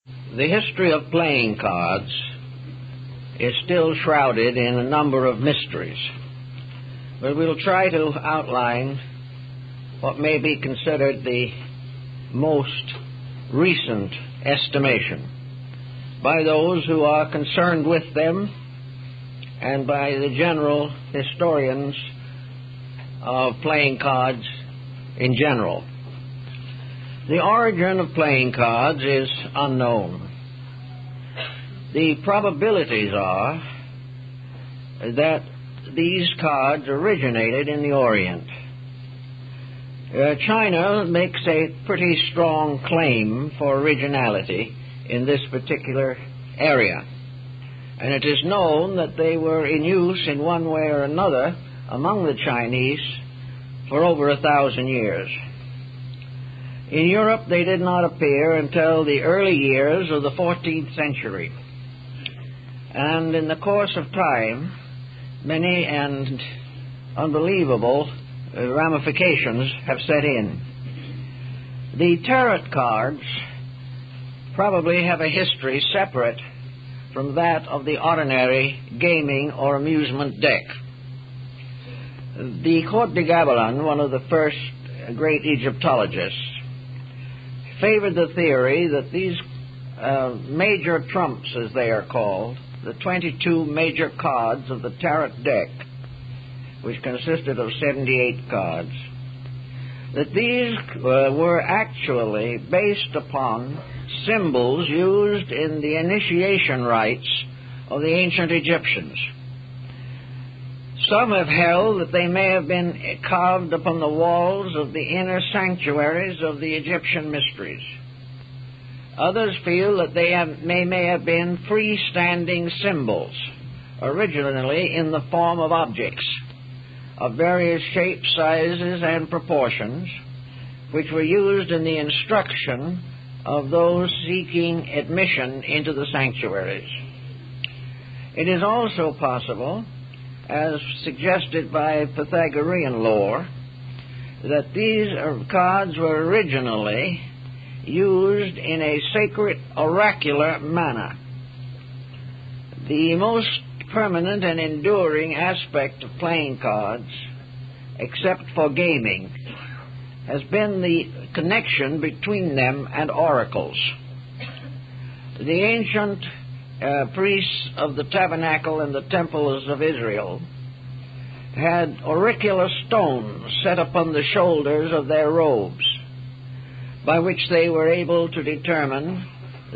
The history of playing cards is still shrouded in a number of mysteries, but we'll try to outline what may be considered the most recent estimation by those who are concerned with them and by the general historians of playing cards in general. The origin of playing cards is unknown. The probabilities are that these cards originated in the Orient. China makes a pretty strong claim for originality in this particular area, and it is known that they were in use in one way or another among the Chinese for over 1,000 years. In Europe, they did not appear until the early years of the 14th century, and in the course of time, many and unbelievable ramifications have set in. The tarot cards probably have a history separate from that of the ordinary gaming or amusement deck. The Comte de Gabelin, one of the first great Egyptologists, favored the theory that these major trumps, as they are called, the 22 major cards of the tarot deck, which consisted of 78 cards, that these were actually based upon symbols used in the initiation rites of the ancient Egyptians. Some have held that they may have been carved upon the walls of the inner sanctuaries of the Egyptian mysteries. Others feel that they may have been freestanding symbols, originally in the form of objects of various shapes, sizes, and proportions, which were used in the instruction of those seeking admission into the sanctuaries. It is also possible, as suggested by Pythagorean lore, that these cards were originally used in a sacred oracular manner. The most permanent and enduring aspect of playing cards, except for gaming, has been the connection between them and oracles. The ancient priests of the tabernacle and the temples of Israel had auricular stones set upon the shoulders of their robes, by which they were able to determine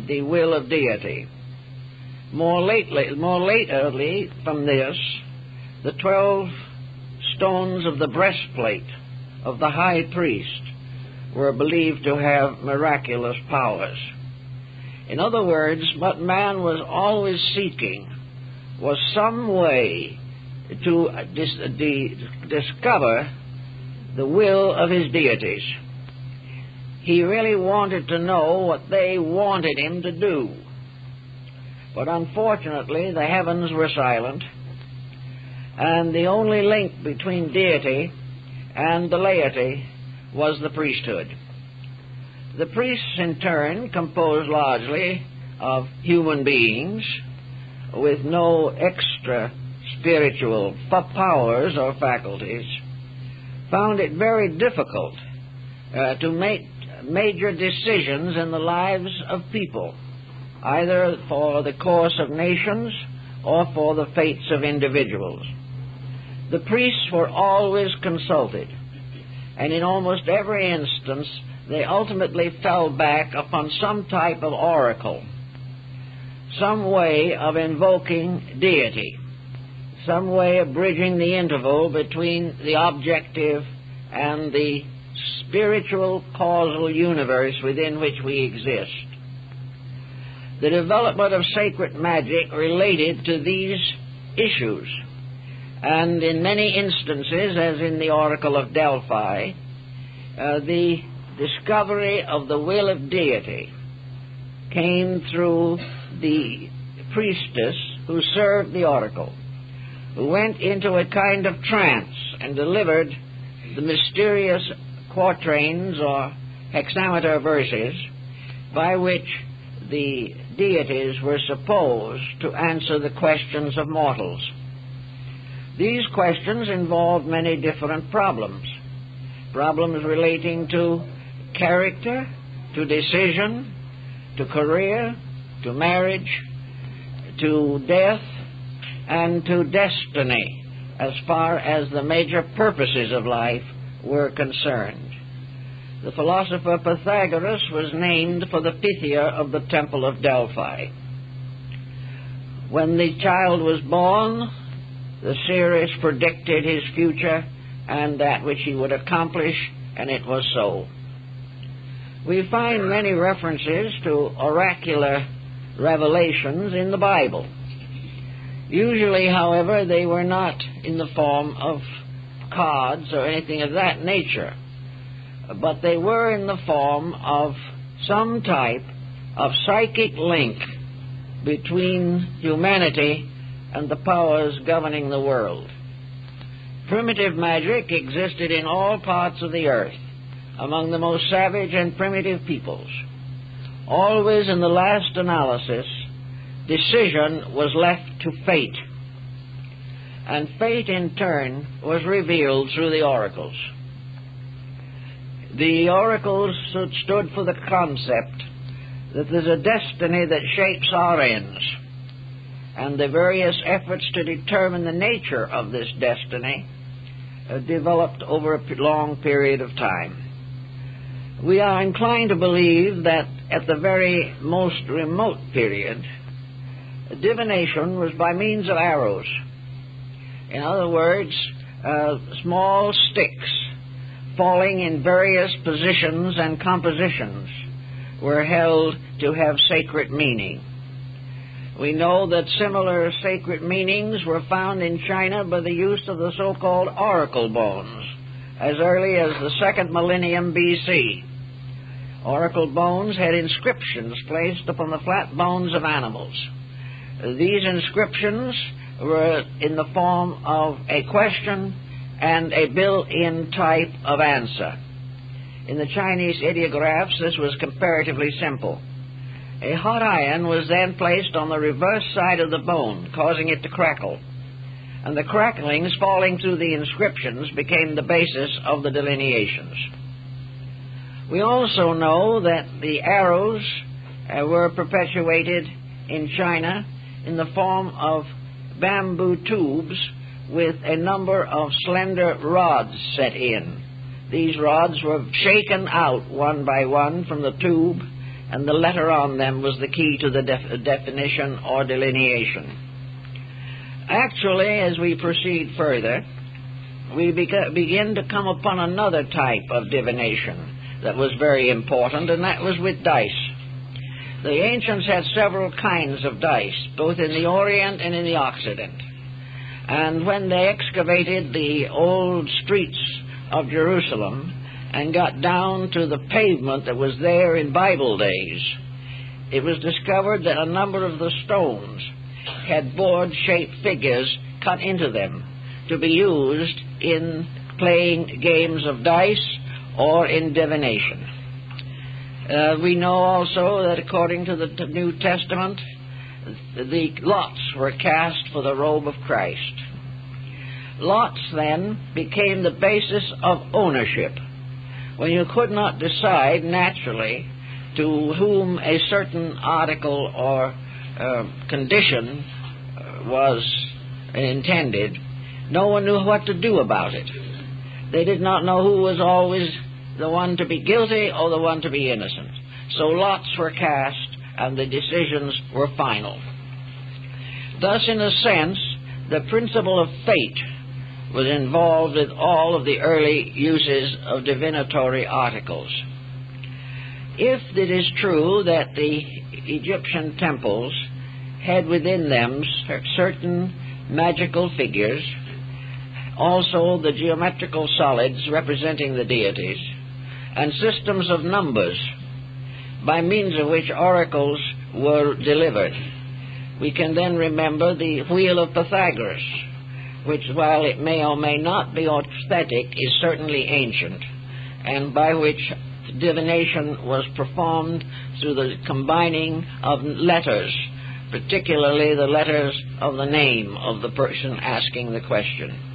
the will of deity. More lately from this, the 12 stones of the breastplate of the high priest were believed to have miraculous powers. In other words, what man was always seeking was some way to discover the will of his deities. He really wanted to know what they wanted him to do. But unfortunately, the heavens were silent, and the only link between deity and the laity was the priesthood. The priests, in turn, composed largely of human beings with no extra spiritual powers or faculties, found it very difficult to make major decisions in the lives of people, either for the course of nations or for the fates of individuals. The priests were always consulted, and in almost every instance they ultimately fell back upon some type of oracle, some way of invoking deity, some way of bridging the interval between the objective and the spiritual causal universe within which we exist. The development of sacred magic related to these issues, and in many instances, as in the Oracle of Delphi, the discovery of the will of deity came through the priestess who served the oracle, who went into a kind of trance and delivered the mysterious quatrains or hexameter verses by which the deities were supposed to answer the questions of mortals. These questions involved many different problems. Problems relating to character, to decision, to career, to marriage, to death, and to destiny, as far as the major purposes of life were concerned. The philosopher Pythagoras was named for the Pythia of the Temple of Delphi. When the child was born, the seers predicted his future and that which he would accomplish, and it was so. We find many references to oracular revelations in the Bible. Usually, however, they were not in the form of cards or anything of that nature, but they were in the form of some type of psychic link between humanity and the powers governing the world. Primitive magic existed in all parts of the earth, among the most savage and primitive peoples. Always, in the last analysis, decision was left to fate, and fate in turn was revealed through the oracles. The oracles stood for the concept that there's a destiny that shapes our ends, and the various efforts to determine the nature of this destiny developed over a long period of time. We are inclined to believe that at the very most remote period, divination was by means of arrows. In other words, small sticks falling in various positions and compositions were held to have sacred meaning. We know that similar sacred meanings were found in China by the use of the so-called oracle bones as early as the 2nd millennium BC. Oracle bones had inscriptions placed upon the flat bones of animals. These inscriptions were in the form of a question and a built-in type of answer. In the Chinese ideographs, this was comparatively simple. A hot iron was then placed on the reverse side of the bone, causing it to crackle, and the cracklings falling through the inscriptions became the basis of the delineations. We also know that the arrows were perpetuated in China in the form of bamboo tubes with a number of slender rods set in. These rods were shaken out one by one from the tube, and the letter on them was the key to the definition or delineation. Actually, as we proceed further, we begin to come upon another type of divination that was very important, and that was with dice. The ancients had several kinds of dice, both in the Orient and in the Occident. And when they excavated the old streets of Jerusalem and got down to the pavement that was there in Bible days, it was discovered that a number of the stones had board-shaped figures cut into them to be used in playing games of dice or in divination. We know also that according to the New Testament, the lots were cast for the robe of Christ. Lots then became the basis of ownership. When you could not decide naturally to whom a certain article or condition was intended, no one knew what to do about it. They did not know who was always the one to be guilty or the one to be innocent. So lots were cast and the decisions were final. Thus, in a sense, the principle of fate was involved with all of the early uses of divinatory articles. If it is true that the Egyptian temples had within them certain magical figures, also the geometrical solids representing the deities, and systems of numbers by means of which oracles were delivered, we can then remember the Wheel of Pythagoras, which, while it may or may not be authentic, is certainly ancient, and by which divination was performed through the combining of letters, particularly the letters of the name of the person asking the question.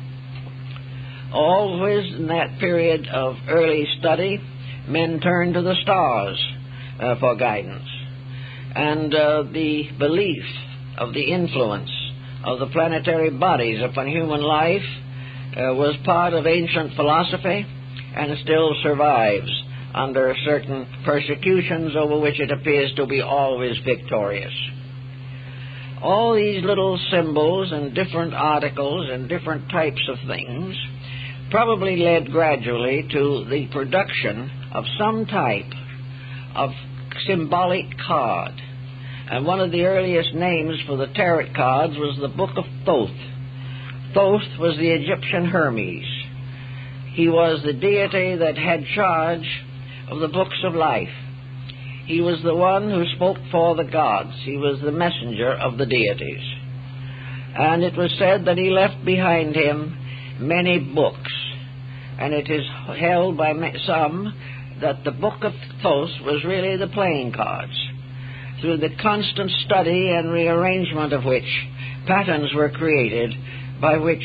Always in that period of early study, men turned to the stars for guidance, and the belief of the influence of the planetary bodies upon human life was part of ancient philosophy and still survives under certain persecutions over which it appears to be always victorious. All these little symbols and different articles and different types of things probably led gradually to the production of some type of symbolic card. And one of the earliest names for the tarot cards was the Book of Thoth. Thoth was the Egyptian Hermes. He was the deity that had charge of the books of life. He was the one who spoke for the gods. He was the messenger of the deities. And it was said that he left behind him many books. And it is held by some that the Book of Thoth was really the playing cards, through the constant study and rearrangement of which patterns were created by which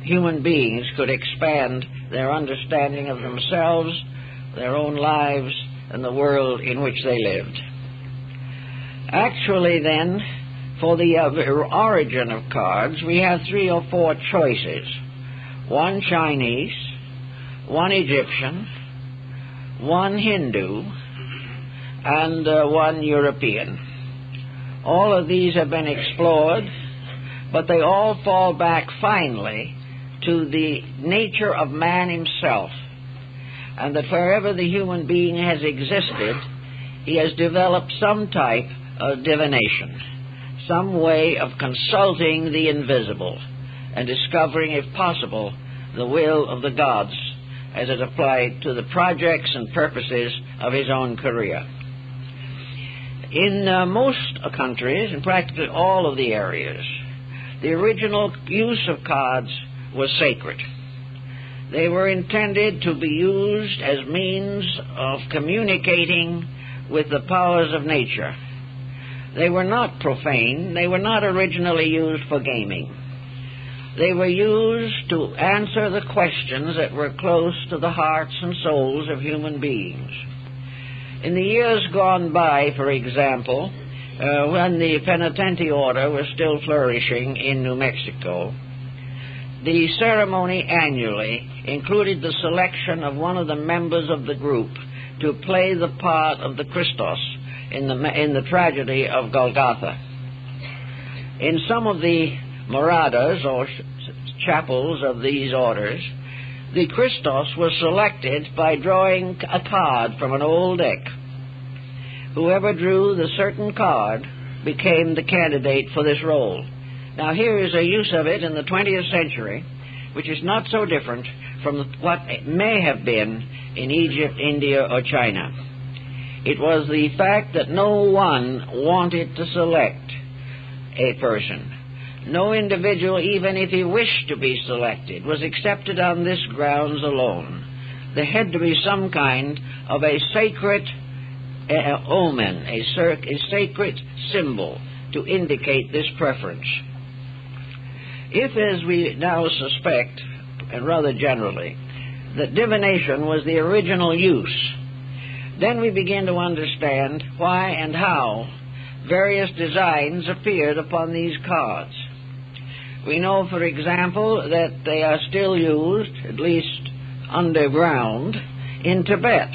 human beings could expand their understanding of themselves, their own lives, and the world in which they lived. Actually, then, for the origin of cards, we have 3 or 4 choices. One Chinese, one Egyptian, one Hindu, and one European. All of these have been explored, but they all fall back finally to the nature of man himself, and that wherever the human being has existed, he has developed some type of divination, some way of consulting the invisible and discovering, if possible, the will of the gods as it applied to the projects and purposes of his own career. In most countries, in practically all of the areas, the original use of cards was sacred. They were intended to be used as means of communicating with the powers of nature. They were not profane. They were not originally used for gaming. They were used to answer the questions that were close to the hearts and souls of human beings. In the years gone by, for example, when the penitentiary order was still flourishing in New Mexico, the ceremony annually included the selection of one of the members of the group to play the part of the Christos in the tragedy of Golgotha. In some of the moradas, or chapels of these orders, the Christos was selected by drawing a card from an old deck. Whoever drew the certain card became the candidate for this role. Now here is a use of it in the 20th century, which is not so different from what it may have been in Egypt, India, or China. It was the fact that no one wanted to select a person. No individual, even if he wished to be selected, was accepted on this grounds alone. There had to be some kind of a sacred omen, a sacred symbol to indicate this preference. If, as we now suspect, and rather generally, that divination was the original use, then we begin to understand why and how various designs appeared upon these cards. We know, for example, that they are still used, at least underground, in Tibet,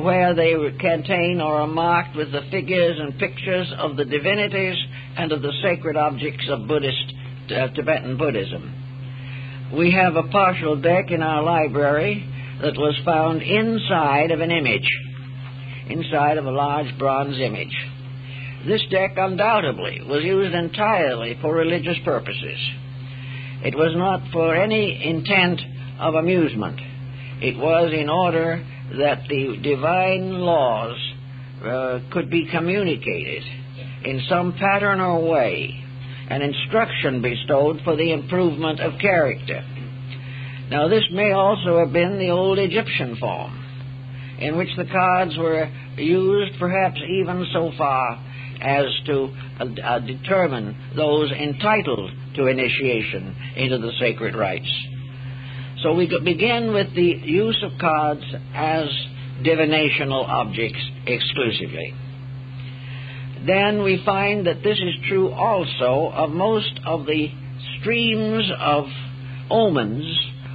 where they contain or are marked with the figures and pictures of the divinities and of the sacred objects of Tibetan Buddhism. We have a partial deck in our library that was found inside of an image, inside of a large bronze image. This deck undoubtedly was used entirely for religious purposes. It was not for any intent of amusement. It was in order that the divine laws could be communicated in some pattern or way, and instruction bestowed for the improvement of character. Now, this may also have been the old Egyptian form, in which the cards were used perhaps even so far as to determine those entitled to initiation into the sacred rites. So we could begin with the use of cards as divinational objects exclusively. Then we find that this is true also of most of the streams of omens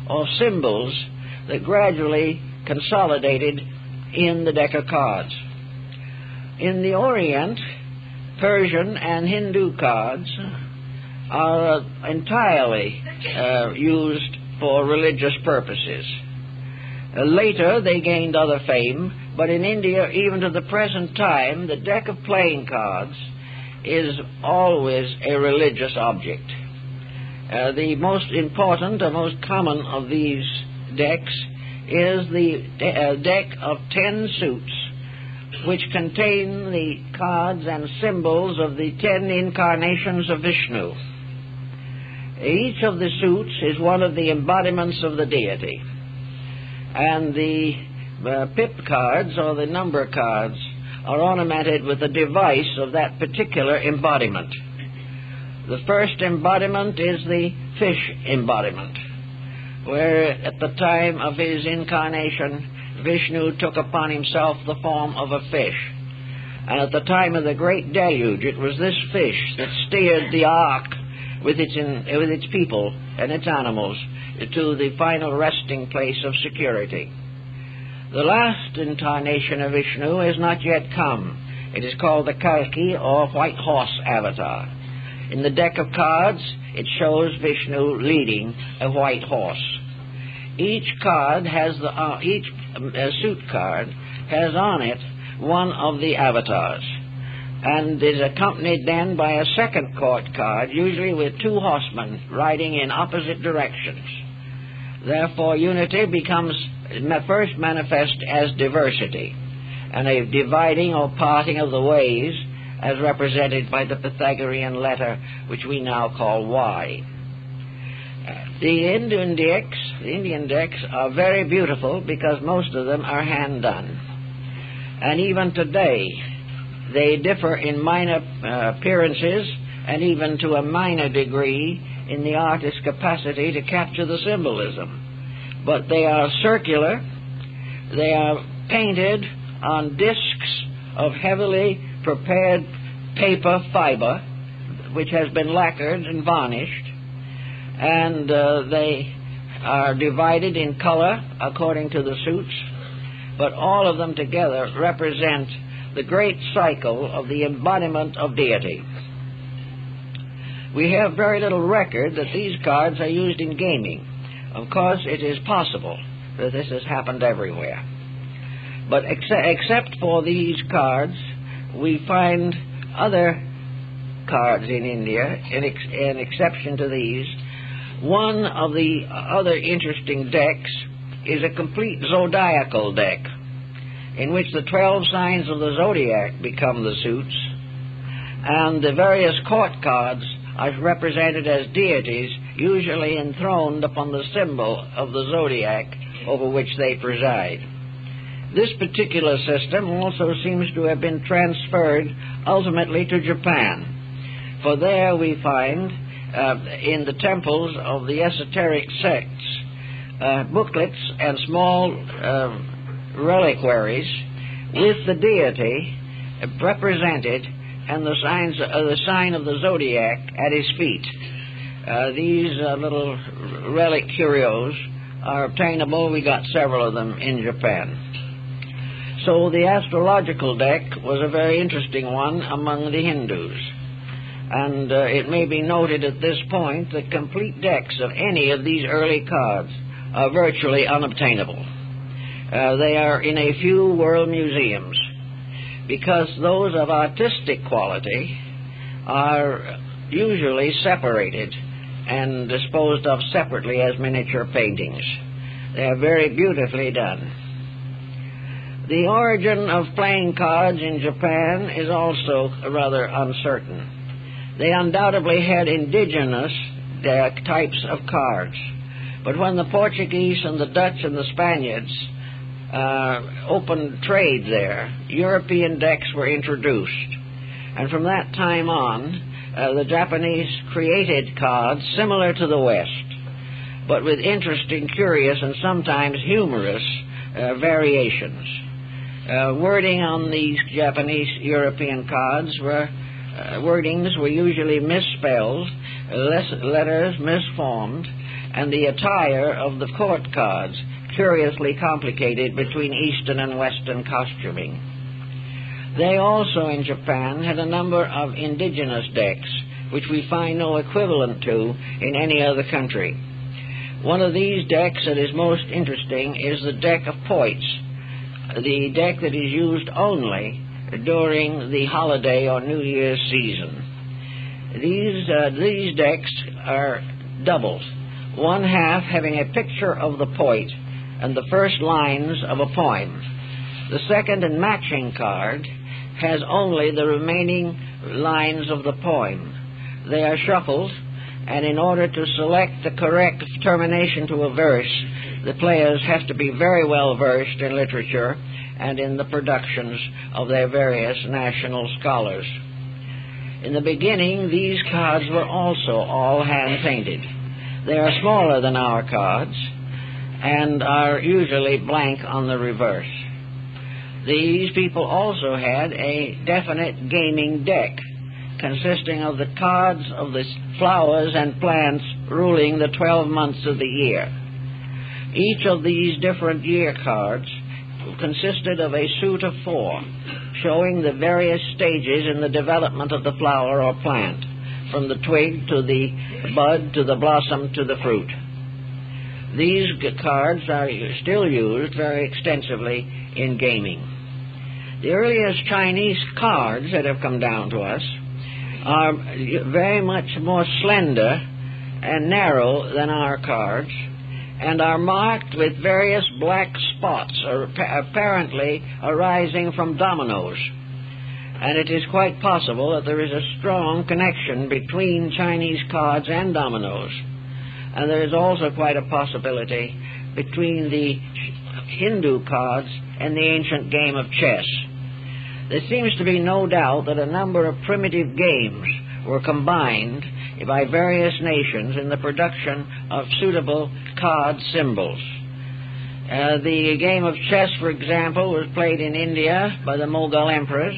or symbols that gradually consolidated in the deck of cards. In the Orient, Persian and Hindu cards are entirely used for religious purposes. Later they gained other fame, but in India, even to the present time, the deck of playing cards is always a religious object. The most important or most common of these decks is the deck of 10 suits, which contain the cards and symbols of the 10 incarnations of Vishnu. Each of the suits is one of the embodiments of the deity, and the pip cards, or the number cards, are ornamented with a device of that particular embodiment. The first embodiment is the fish embodiment, where at the time of his incarnation, Vishnu took upon himself the form of a fish. And at the time of the great deluge, it was this fish that steered the ark with its people and its animals to the final resting place of security. The last incarnation of Vishnu has not yet come. It is called the Kalki, or White Horse Avatar. In the deck of cards, it shows Vishnu leading a white horse. Each card has each suit card has on it one of the avatars, and is accompanied then by a second court card, usually with 2 horsemen riding in opposite directions. Therefore, unity becomes first manifest as diversity, and a dividing or parting of the ways, as represented by the Pythagorean letter, which we now call Y. The Indian decks are very beautiful because most of them are hand done. And even today, they differ in minor appearances and even to a minor degree in the artist's capacity to capture the symbolism. But they are circular, they are painted on discs of heavily prepared paper fiber, which has been lacquered and varnished, and they are divided in color according to the suits, but all of them together represent the great cycle of the embodiment of deity. We have very little record that these cards are used in gaming. Of course, it is possible that this has happened everywhere. But except for these cards, we find other cards in India, in exception to these. One of the other interesting decks is a complete zodiacal deck, in which the 12 signs of the zodiac become the suits, and the various court cards are represented as deities, usually enthroned upon the symbol of the zodiac over which they preside. This particular system also seems to have been transferred ultimately to Japan, for there we find in the temples of the esoteric sects booklets and small reliquaries with the deity represented and the sign of the zodiac at his feet. These little relic curios are obtainable. We got several of them in Japan. So the astrological deck was a very interesting one among the Hindus. And it may be noted at this point that complete decks of any of these early cards are virtually unobtainable. They are in a few world museums, because those of artistic quality are usually separated and disposed of separately as miniature paintings. They are very beautifully done. The origin of playing cards in Japan is also rather uncertain. They undoubtedly had indigenous types of cards, but when the Portuguese and the Dutch and the Spaniards opened trade there, European decks were introduced. And from that time on, the Japanese created cards similar to the West, but with interesting, curious, and sometimes humorous variations. Wording on these Japanese European cards wordings were usually misspelled, letters misformed, and the attire of the court cards curiously complicated between Eastern and Western costuming. They also, in Japan, had a number of indigenous decks, which we find no equivalent to in any other country. One of these decks that is most interesting is the deck of poits, the deck that is used only during the holiday or New Year's season. These decks are doubled, one half having a picture of the poit and the first lines of a poem. The second and matching card has only the remaining lines of the poem. They are shuffled, and in order to select the correct termination to a verse, the players have to be very well versed in literature and in the productions of their various national scholars. In the beginning, these cards were also all hand-painted. They are smaller than our cards and are usually blank on the reverse. These people also had a definite gaming deck, consisting of the cards of the flowers and plants ruling the 12 months of the year. Each of these different year cards consisted of a suit of 4, showing the various stages in the development of the flower or plant, from the twig to the bud to the blossom to the fruit. These cards are still used very extensively in gaming. The earliest Chinese cards that have come down to us are very much more slender and narrow than our cards, and are marked with various black spots, apparently arising from dominoes. And it is quite possible that there is a strong connection between Chinese cards and dominoes. And there is also quite a possibility between the Hindu cards and the ancient game of chess. There seems to be no doubt that a number of primitive games were combined by various nations in the production of suitable card symbols. The game of chess, for example, was played in India by the Mughal emperors,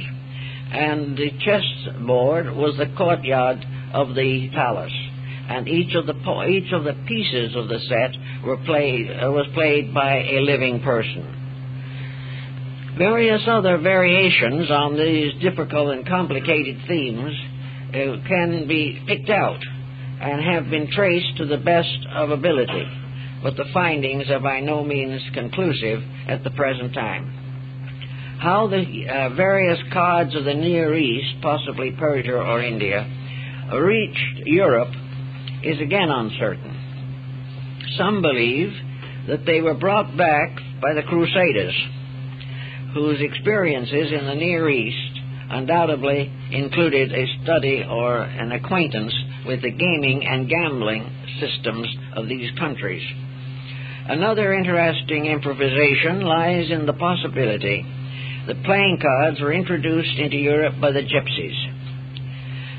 and the chessboard was the courtyard of the palace, and each of the pieces of the set was played by a living person. Various other variations on these difficult and complicated themes can be picked out and have been traced to the best of ability, but the findings are by no means conclusive at the present time. How the various cards of the Near East, possibly Persia or India, reached Europe is again uncertain. Some believe that they were brought back by the Crusaders, whose experiences in the Near East undoubtedly included a study or an acquaintance with the gaming and gambling systems of these countries. Another interesting improvisation lies in the possibility that playing cards were introduced into Europe by the gypsies.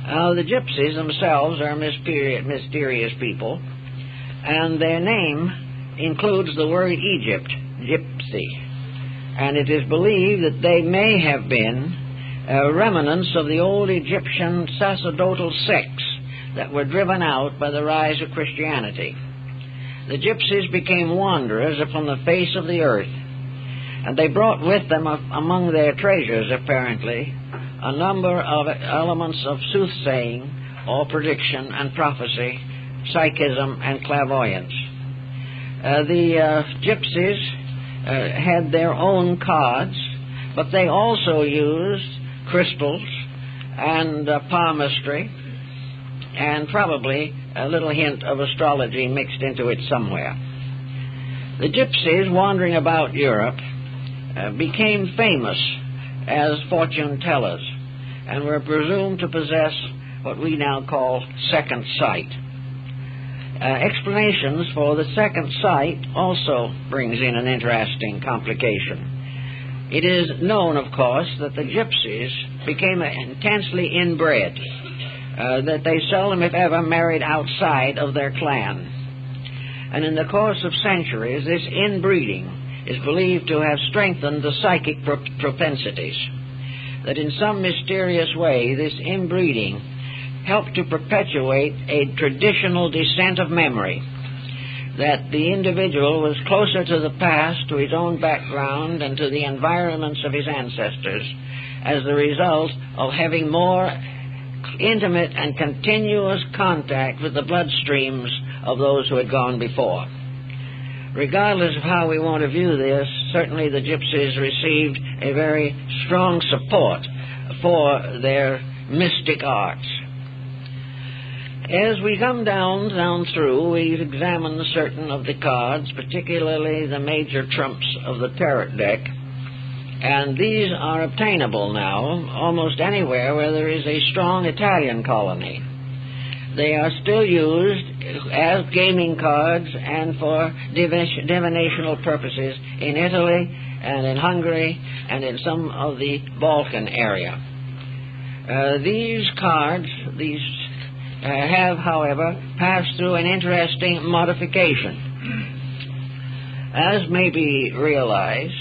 The gypsies themselves are mysterious people, and their name includes the word Egypt, gypsy, and it is believed that they may have been remnants of the old Egyptian sacerdotal sects that were driven out by the rise of Christianity. The gypsies became wanderers upon the face of the earth, and they brought with them among their treasures, apparently, a number of elements of soothsaying or prediction and prophecy, psychism and clairvoyance. The gypsies had their own cards, but they also used crystals and palmistry, and probably a little hint of astrology mixed into it somewhere. The gypsies wandering about Europe became famous as fortune tellers and were presumed to possess what we now call second sight. explanations for the second sight also brings in an interesting complication. It is known, of course, that the gypsies became intensely inbred, that they seldom, if ever, married outside of their clan. And in the course of centuries, this inbreeding is believed to have strengthened the psychic propensities, that in some mysterious way this inbreeding helped to perpetuate a traditional descent of memory, that the individual was closer to the past, to his own background, and to the environments of his ancestors as the result of having more intimate and continuous contact with the bloodstreams of those who had gone before. Regardless of how we want to view this, certainly the gypsies received a very strong support for their mystic arts. As we come down through, we've examined certain of the cards, particularly the major trumps of the tarot deck, and these are obtainable now almost anywhere where there is a strong Italian colony. They are still used as gaming cards and for divinational purposes in Italy and in Hungary and in some of the Balkan area. These cards, have, however, passed through an interesting modification. As may be realized,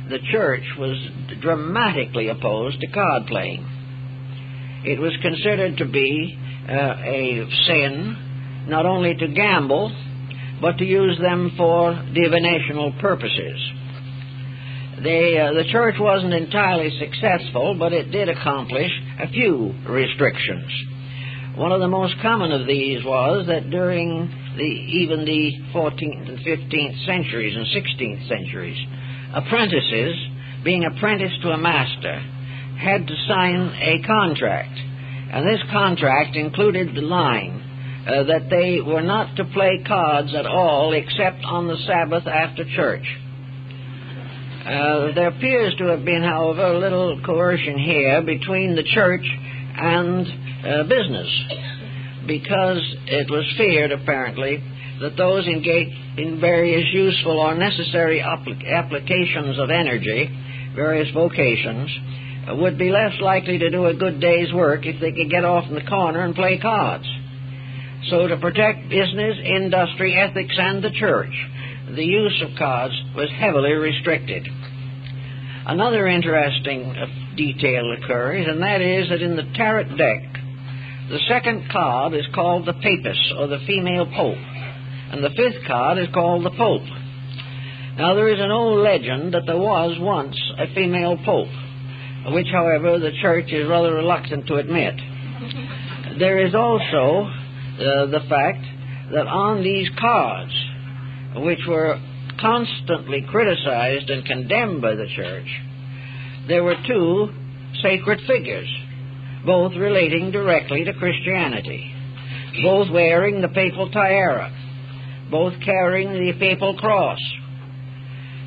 the church was dramatically opposed to card playing. It was considered to be a sin not only to gamble, but to use them for divinational purposes. The church wasn't entirely successful, but it did accomplish a few restrictions. One of the most common of these was that during even the 14th and 15th centuries and 16th centuries, apprentices, being apprenticed to a master, had to sign a contract. And this contract included the line that they were not to play cards at all except on the Sabbath after church. There appears to have been, however, a little coercion here between the church and business, because it was feared, apparently, that those engaged in various useful or necessary applications of energy, various vocations, would be less likely to do a good day's work if they could get off in the corner and play cards. So to protect business, industry, ethics, and the church, the use of cards was heavily restricted. Another interesting detail occurs, and that is that in the tarot deck, the second card is called the Papus, or the female pope, and the fifth card is called the Pope. Now, there is an old legend that there was once a female pope, which, however, the church is rather reluctant to admit. There is also the fact that on these cards, which were constantly criticized and condemned by the church, there were two sacred figures, both relating directly to Christianity, both wearing the papal tiara, both carrying the papal cross.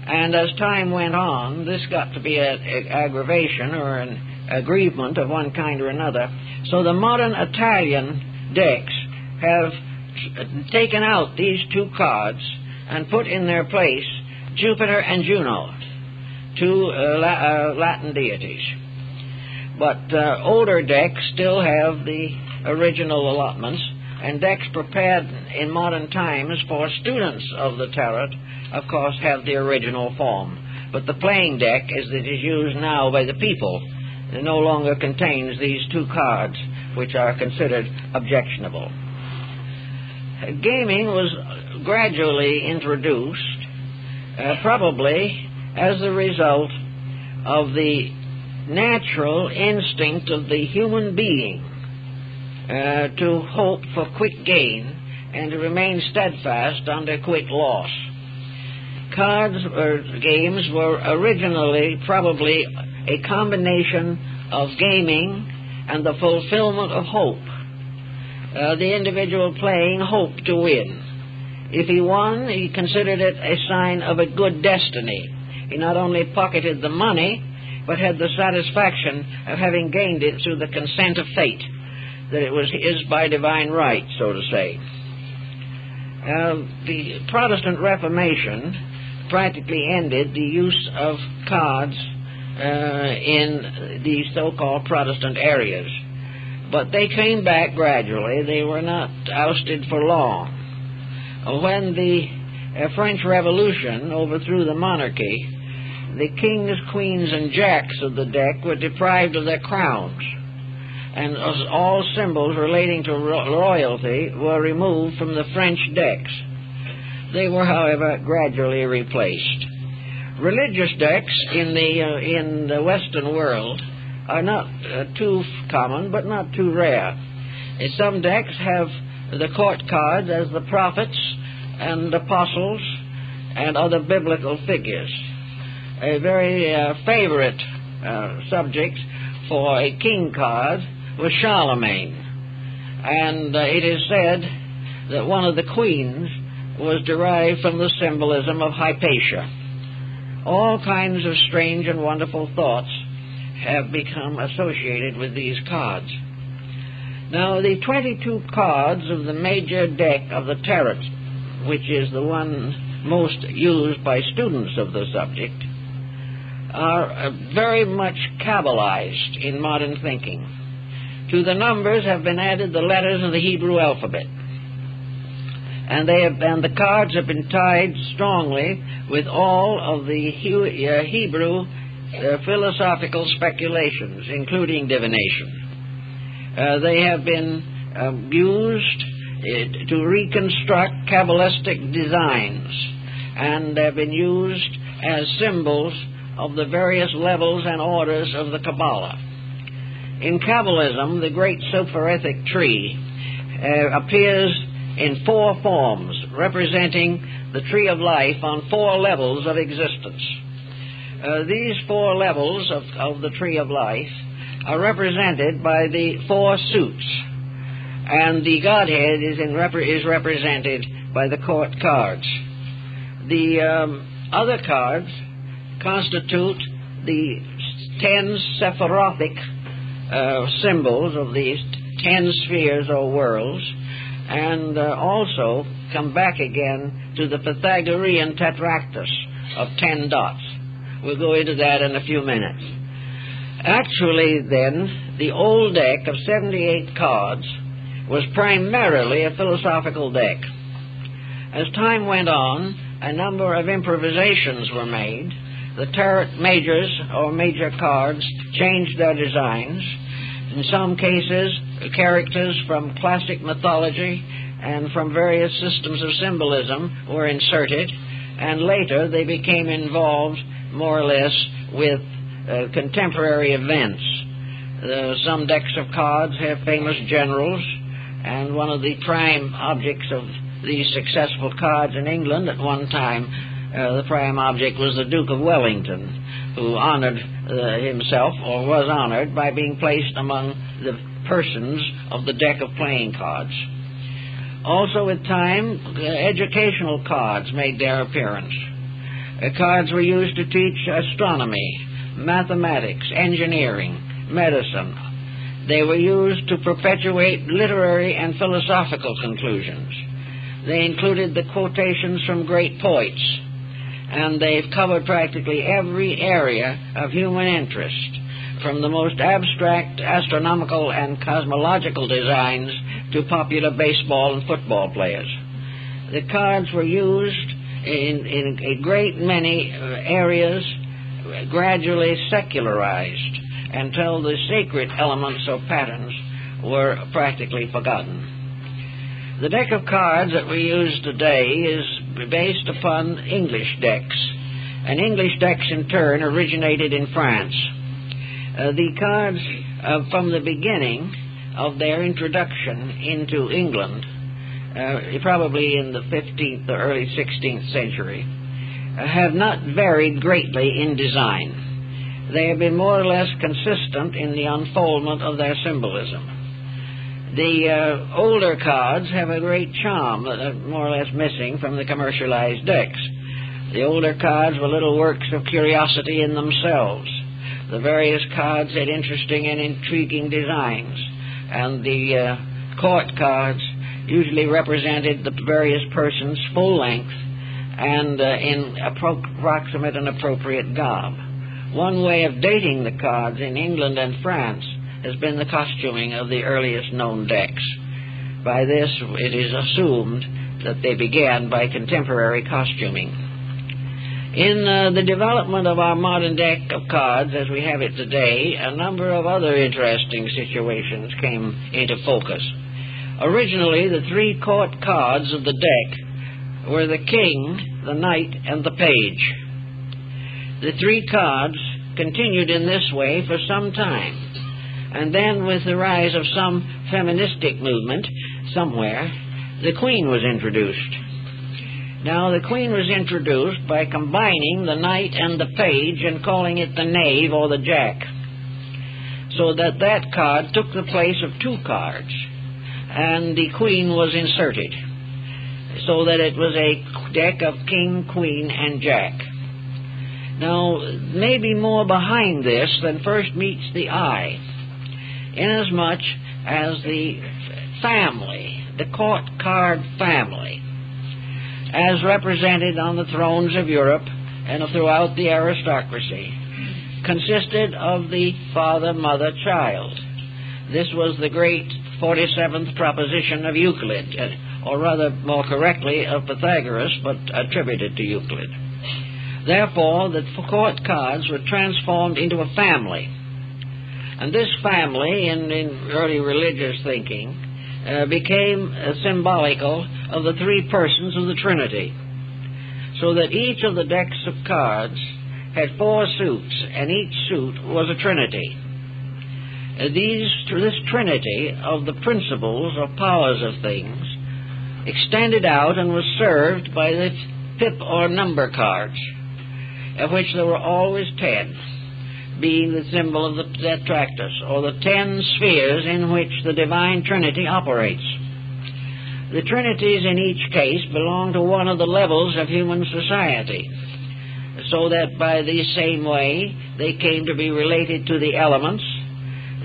And as time went on, this got to be an aggravation or an aggrievement of one kind or another. So the modern Italian decks have taken out these two cards and put in their place Jupiter and Juno, two Latin deities. But older decks still have the original allotments, and decks prepared in modern times for students of the tarot, of course, have the original form. But the playing deck, as it is used now by the people, no longer contains these two cards, which are considered objectionable. Gaming was gradually introduced, probably as a result of the natural instinct of the human being to hope for quick gain and to remain steadfast under quick loss. Cards or games were originally probably a combination of gaming and the fulfillment of hope. The individual playing hoped to win. If he won, he considered it a sign of a good destiny. He not only pocketed the money, but had the satisfaction of having gained it through the consent of fate, that it was his by divine right, so to say. The Protestant Reformation practically ended the use of cards in the so-called Protestant areas. But they came back gradually. They were not ousted for long. When the French Revolution overthrew the monarchy, the kings, queens, and jacks of the deck were deprived of their crowns, and all symbols relating to royalty were removed from the French decks. They were, however, gradually replaced. Religious decks in the Western world are not too common, but not too rare. Some decks have the court cards as the prophets and apostles and other biblical figures. A very favorite subject for a king card was Charlemagne, and it is said that one of the queens was derived from the symbolism of Hypatia. All kinds of strange and wonderful thoughts have become associated with these cards. Now, the 22 cards of the major deck of the tarot, which is the one most used by students of the subject, are very much Kabbalized in modern thinking. To the numbers have been added the letters of the Hebrew alphabet, and the cards have been tied strongly with all of the Hebrew philosophical speculations, including divination. They have been used to reconstruct Kabbalistic designs, and have been used as symbols of the various levels and orders of the Kabbalah. In Kabbalism, the great soporific tree appears in 4 forms, representing the tree of life on 4 levels of existence. These 4 levels of the tree of life are represented by the 4 suits, and the Godhead is represented by the court cards. The other cards constitute the 10 sephirothic symbols of these 10 spheres or worlds, and also come back again to the Pythagorean tetractys of 10 dots. We'll go into that in a few minutes. Actually, then, the old deck of 78 cards was primarily a philosophical deck. As time went on, a number of improvisations were made. The tarot majors, or major cards, changed their designs. In some cases, characters from classic mythology and from various systems of symbolism were inserted, and later they became involved more or less with contemporary events. Some decks of cards have famous generals, and one of the prime objects of these successful cards in England at one time, the prime object was the Duke of Wellington, who honored himself, or was honored, by being placed among the persons of the deck of playing cards. Also, with time, educational cards made their appearance. Cards were used to teach astronomy, mathematics, engineering, medicine. They were used to perpetuate literary and philosophical conclusions. They included the quotations from great poets, and they've covered practically every area of human interest, from the most abstract astronomical and cosmological designs to popular baseball and football players. The cards were used in a great many areas, gradually secularized, until the sacred elements or patterns were practically forgotten. The deck of cards that we use today is based upon English decks, and English decks in turn originated in France. The cards from the beginning of their introduction into England, probably in the 15th or early 16th century, have not varied greatly in design. They have been more or less consistent in the unfoldment of their symbolism. The older cards have a great charm that are more or less missing from the commercialized decks. The older cards were little works of curiosity in themselves. The various cards had interesting and intriguing designs, and the court cards usually represented the various persons' full length and in approximate and appropriate garb. One way of dating the cards in England and France has been the costuming of the earliest known decks. By this, it is assumed that they began by contemporary costuming. In the development of our modern deck of cards as we have it today, a number of other interesting situations came into focus. Originally, the three court cards of the deck were the king, the knight, and the page. The three cards continued in this way for some time, and then with the rise of some feministic movement somewhere, the queen was introduced. Now, the queen was introduced by combining the knight and the page and calling it the knave or the jack, so that that card took the place of two cards, and the queen was inserted, so that it was a deck of king, queen, and jack. Now, maybe more behind this than first meets the eye, inasmuch as the family, the court card family, as represented on the thrones of Europe and throughout the aristocracy, consisted of the father, mother, child. This was the great 47th proposition of Euclid, or rather, more correctly, of Pythagoras, but attributed to Euclid. Therefore, the court cards were transformed into a family. And this family, in early religious thinking, became symbolical of the three persons of the Trinity, so that each of the decks of cards had four suits, and each suit was a trinity. This trinity of the principles or powers of things extended out and was served by the pip or number cards, of which there were always 10, being the symbol of the tetractys, or the 10 spheres in which the divine Trinity operates. The Trinities in each case belong to one of the levels of human society, so that by the same way they came to be related to the elements,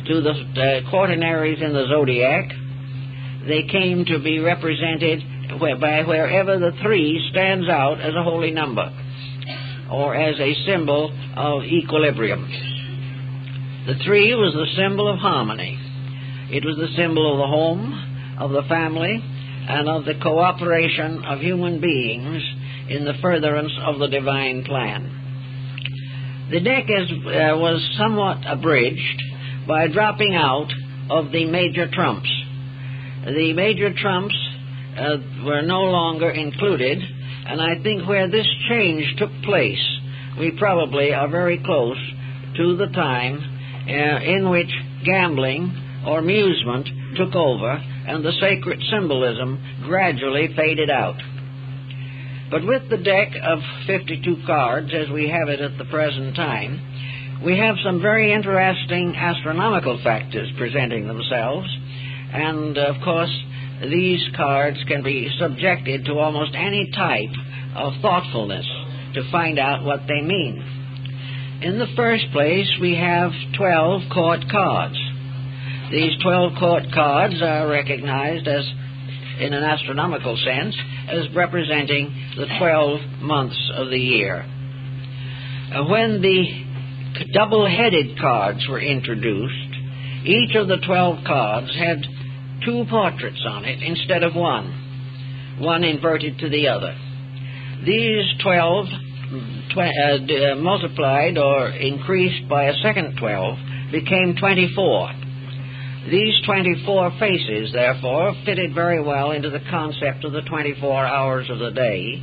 to the quaternaries in the zodiac. They came to be represented by wherever the 3 stands out as a holy number, or as a symbol of equilibrium. The 3 was the symbol of harmony. It was the symbol of the home, of the family, and of the cooperation of human beings in the furtherance of the divine plan. The deck was somewhat abridged by dropping out of the major trumps. The major trumps were no longer included, and I think where this change took place, we probably are very close to the time in which gambling or amusement took over and the sacred symbolism gradually faded out. But with the deck of 52 cards as we have it at the present time, we have some very interesting astronomical factors presenting themselves, and of course these cards can be subjected to almost any type of thoughtfulness to find out what they mean. In the first place, we have 12 court cards. These 12 court cards are recognized as, in an astronomical sense, as representing the 12 months of the year. When the double-headed cards were introduced, each of the 12 cards had 2 portraits on it instead of one inverted to the other. These 12 multiplied or increased by a second 12 became 24. These 24 faces, therefore, fitted very well into the concept of the 24 hours of the day,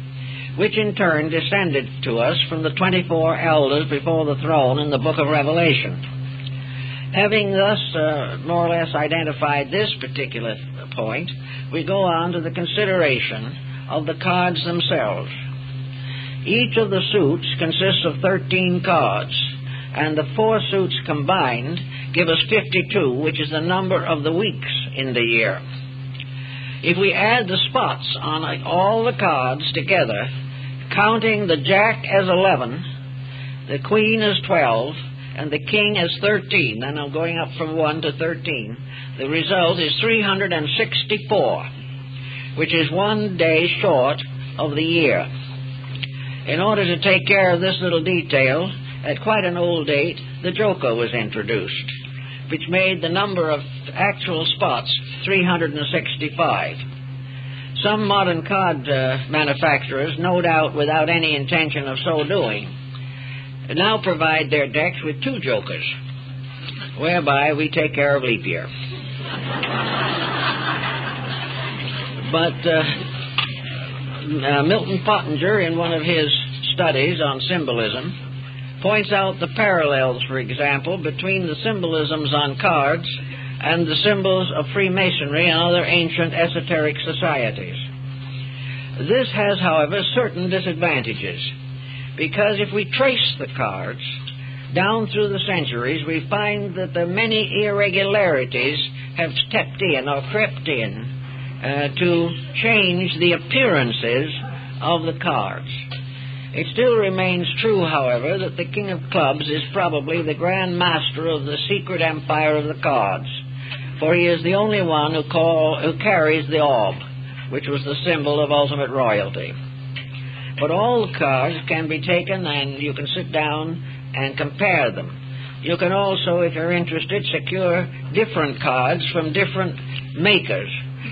which in turn descended to us from the 24 elders before the throne in the book of Revelation. Having thus more or less identified this particular point, we go on to the consideration of the cards themselves. Each of the suits consists of 13 cards, and the 4 suits combined give us 52, which is the number of the weeks in the year. If we add the spots on all the cards together, counting the jack as 11, the queen as 12, and the king as 13, then I'm going up from 1 to 13, the result is 364. which is 1 day short of the year. In order to take care of this little detail, at quite an old date, the joker was introduced, which made the number of actual spots 365. Some modern card manufacturers, no doubt without any intention of so doing, now provide their decks with 2 jokers, whereby we take care of leap year. But Milton Pottinger, in one of his studies on symbolism, points out the parallels, for example, between the symbolisms on cards and the symbols of Freemasonry and other ancient esoteric societies. This has, however, certain disadvantages, because if we trace the cards down through the centuries, we find that the many irregularities have stepped in or crept in to change the appearances of the cards. It still remains true, however, that the King of Clubs is probably the Grand Master of the secret empire of the cards, for he is the only one who carries the orb, which was the symbol of ultimate royalty. But all the cards can be taken and you can sit down and compare them. You can also, if you're interested, secure different cards from different makers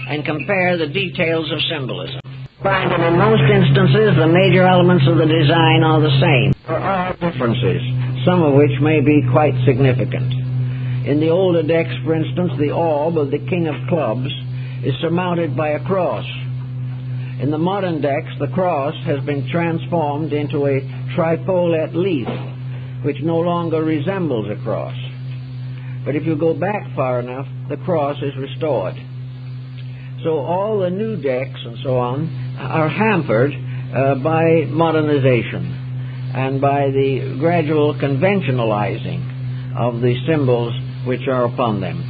and compare the details of symbolism. Find that in most instances the major elements of the design are the same. There are differences, some of which may be quite significant. In the older decks, for instance, the orb of the King of Clubs is surmounted by a cross. In the modern decks, the cross has been transformed into a tripolate leaf, which no longer resembles a cross. But if you go back far enough, the cross is restored. So all the new decks and so on are hampered by modernization and by the gradual conventionalizing of the symbols which are upon them.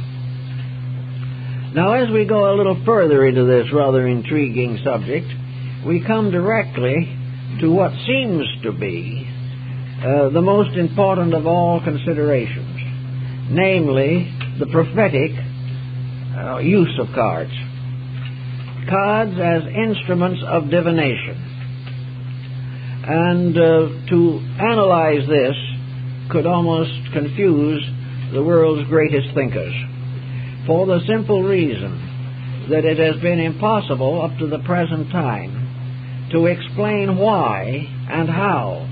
Now, as we go a little further into this rather intriguing subject, we come directly to what seems to be the most important of all considerations, namely the prophetic use of cards. Cards as instruments of divination. And to analyze this could almost confuse the world's greatest thinkers, for the simple reason that it has been impossible up to the present time to explain why and how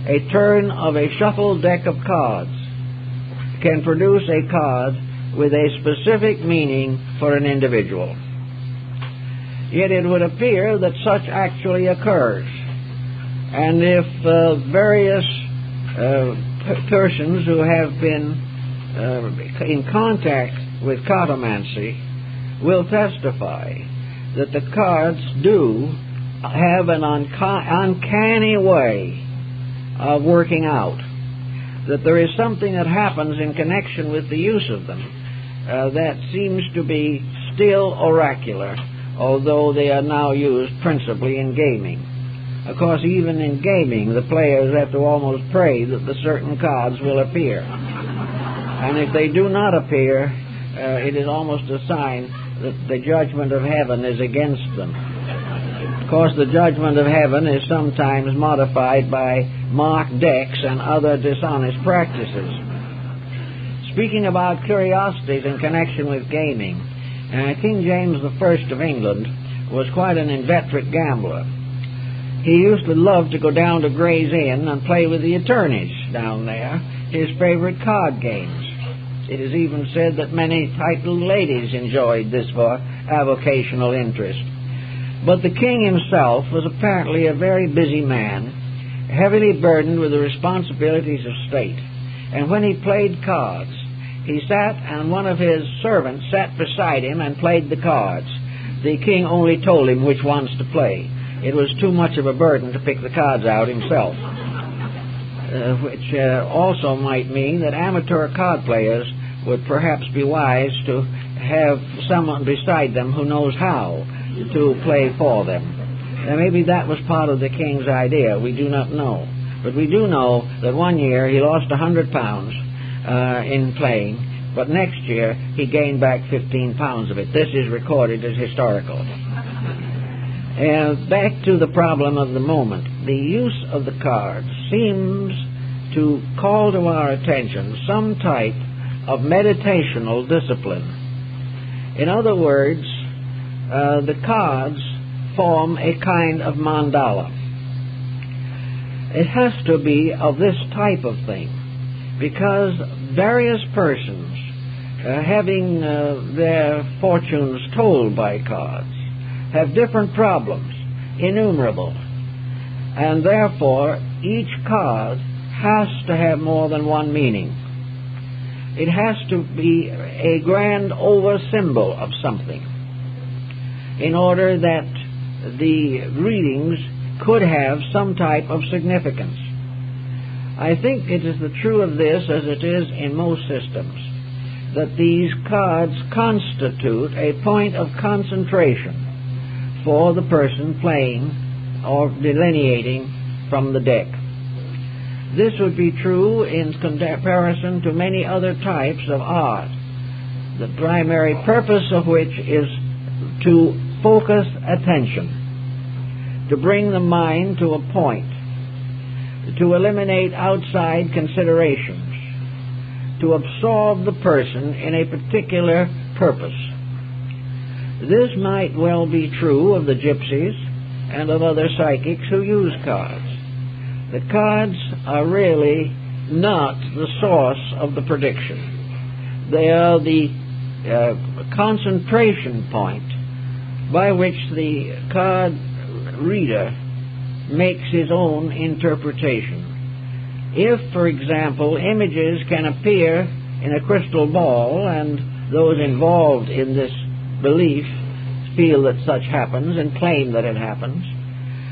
a turn of a shuffled deck of cards can produce a card with a specific meaning for an individual. Yet it would appear that such actually occurs. And if various persons who have been in contact with cartomancy will testify that the cards do have an uncanny way of working out, that there is something that happens in connection with the use of them that seems to be still oracular, although they are now used principally in gaming. Of course, even in gaming, the players have to almost pray that the certain cards will appear. And if they do not appear, it is almost a sign that the judgment of heaven is against them. Of course, the judgment of heaven is sometimes modified by marked decks and other dishonest practices. Speaking about curiosities in connection with gaming, King James I of England was quite an inveterate gambler. He used to love to go down to Gray's Inn and play with the attorneys down there, his favorite card games. It is even said that many titled ladies enjoyed this for avocational interest. But the king himself was apparently a very busy man, heavily burdened with the responsibilities of state. And when he played cards, he sat and one of his servants sat beside him and played the cards. The king only told him which ones to play. It was too much of a burden to pick the cards out himself. Which also might mean that amateur card players would perhaps be wise to have someone beside them who knows how to play for them. And maybe that was part of the king's idea. We do not know. But we do know that one year he lost £100 in playing but next year he gained back 15 pounds of it. This is recorded as historical. Back to the problem of the moment. The use of the cards seems to call to our attention some type of meditational discipline. In other words, the cards form a kind of mandala. It has to be of this type of thing, because various persons, having their fortunes told by cards, have different problems, innumerable, and therefore each card has to have more than one meaning. It has to be a grand over symbol of something in order that the readings could have some type of significance. I think it is true of this, as it is in most systems, that these cards constitute a point of concentration for the person playing or delineating from the deck. This would be true in comparison to many other types of art, the primary purpose of which is to focus attention, to bring the mind to a point, to eliminate outside considerations, to absorb the person in a particular purpose. This might well be true of the gypsies and of other psychics who use cards. The cards are really not the source of the prediction. They are the concentration point by which the card reader makes his own interpretation. If, for example, images can appear in a crystal ball, and those involved in this belief feel that such happens and claim that it happens,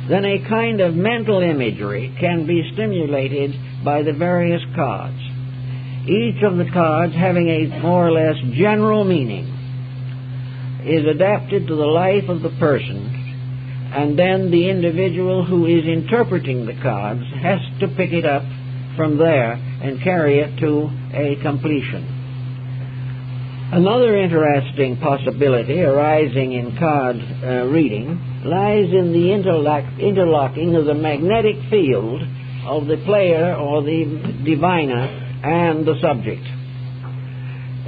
then a kind of mental imagery can be stimulated by the various cards, each of the cards having a more or less general meaning, is adapted to the life of the person, and then the individual who is interpreting the cards has to pick it up from there and carry it to a completion. Another interesting possibility arising in card reading lies in the interlocking of the magnetic field of the player or the diviner and the subject.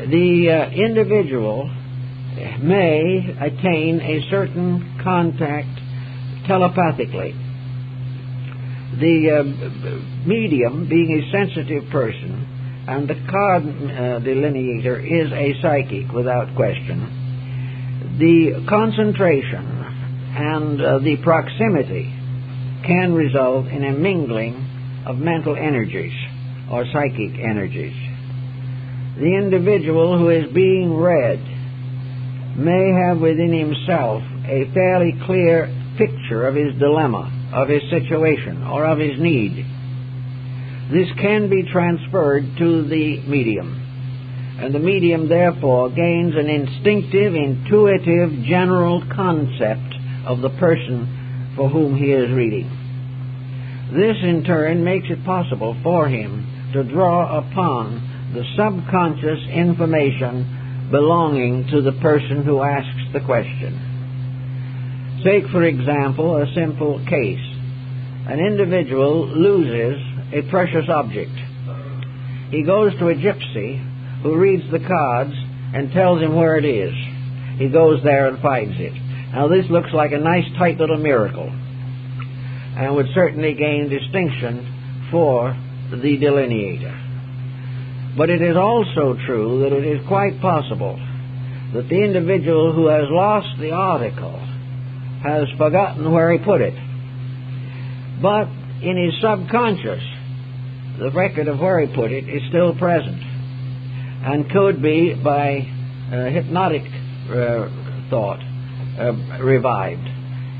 The individual may attain a certain contact telepathically. The medium, being a sensitive person, and the card delineator is a psychic without question, the concentration and the proximity can result in a mingling of mental energies or psychic energies. The individual who is being read may have within himself a fairly clear picture of his dilemma, of his situation, or of his need. This can be transferred to the medium, and the medium therefore gains an instinctive, intuitive, general concept of the person for whom he is reading. This in turn makes it possible for him to draw upon the subconscious information belonging to the person who asks the question. Take, for example, a simple case. An individual loses a precious object. He goes to a gypsy who reads the cards and tells him where it is. He goes there and finds it. Now this looks like a nice tight little miracle, and would certainly gain distinction for the delineator. But it is also true that it is quite possible that the individual who has lost the article has forgotten where he put it. But in his subconscious, the record of where he put it is still present, and could be, by hypnotic thought, revived.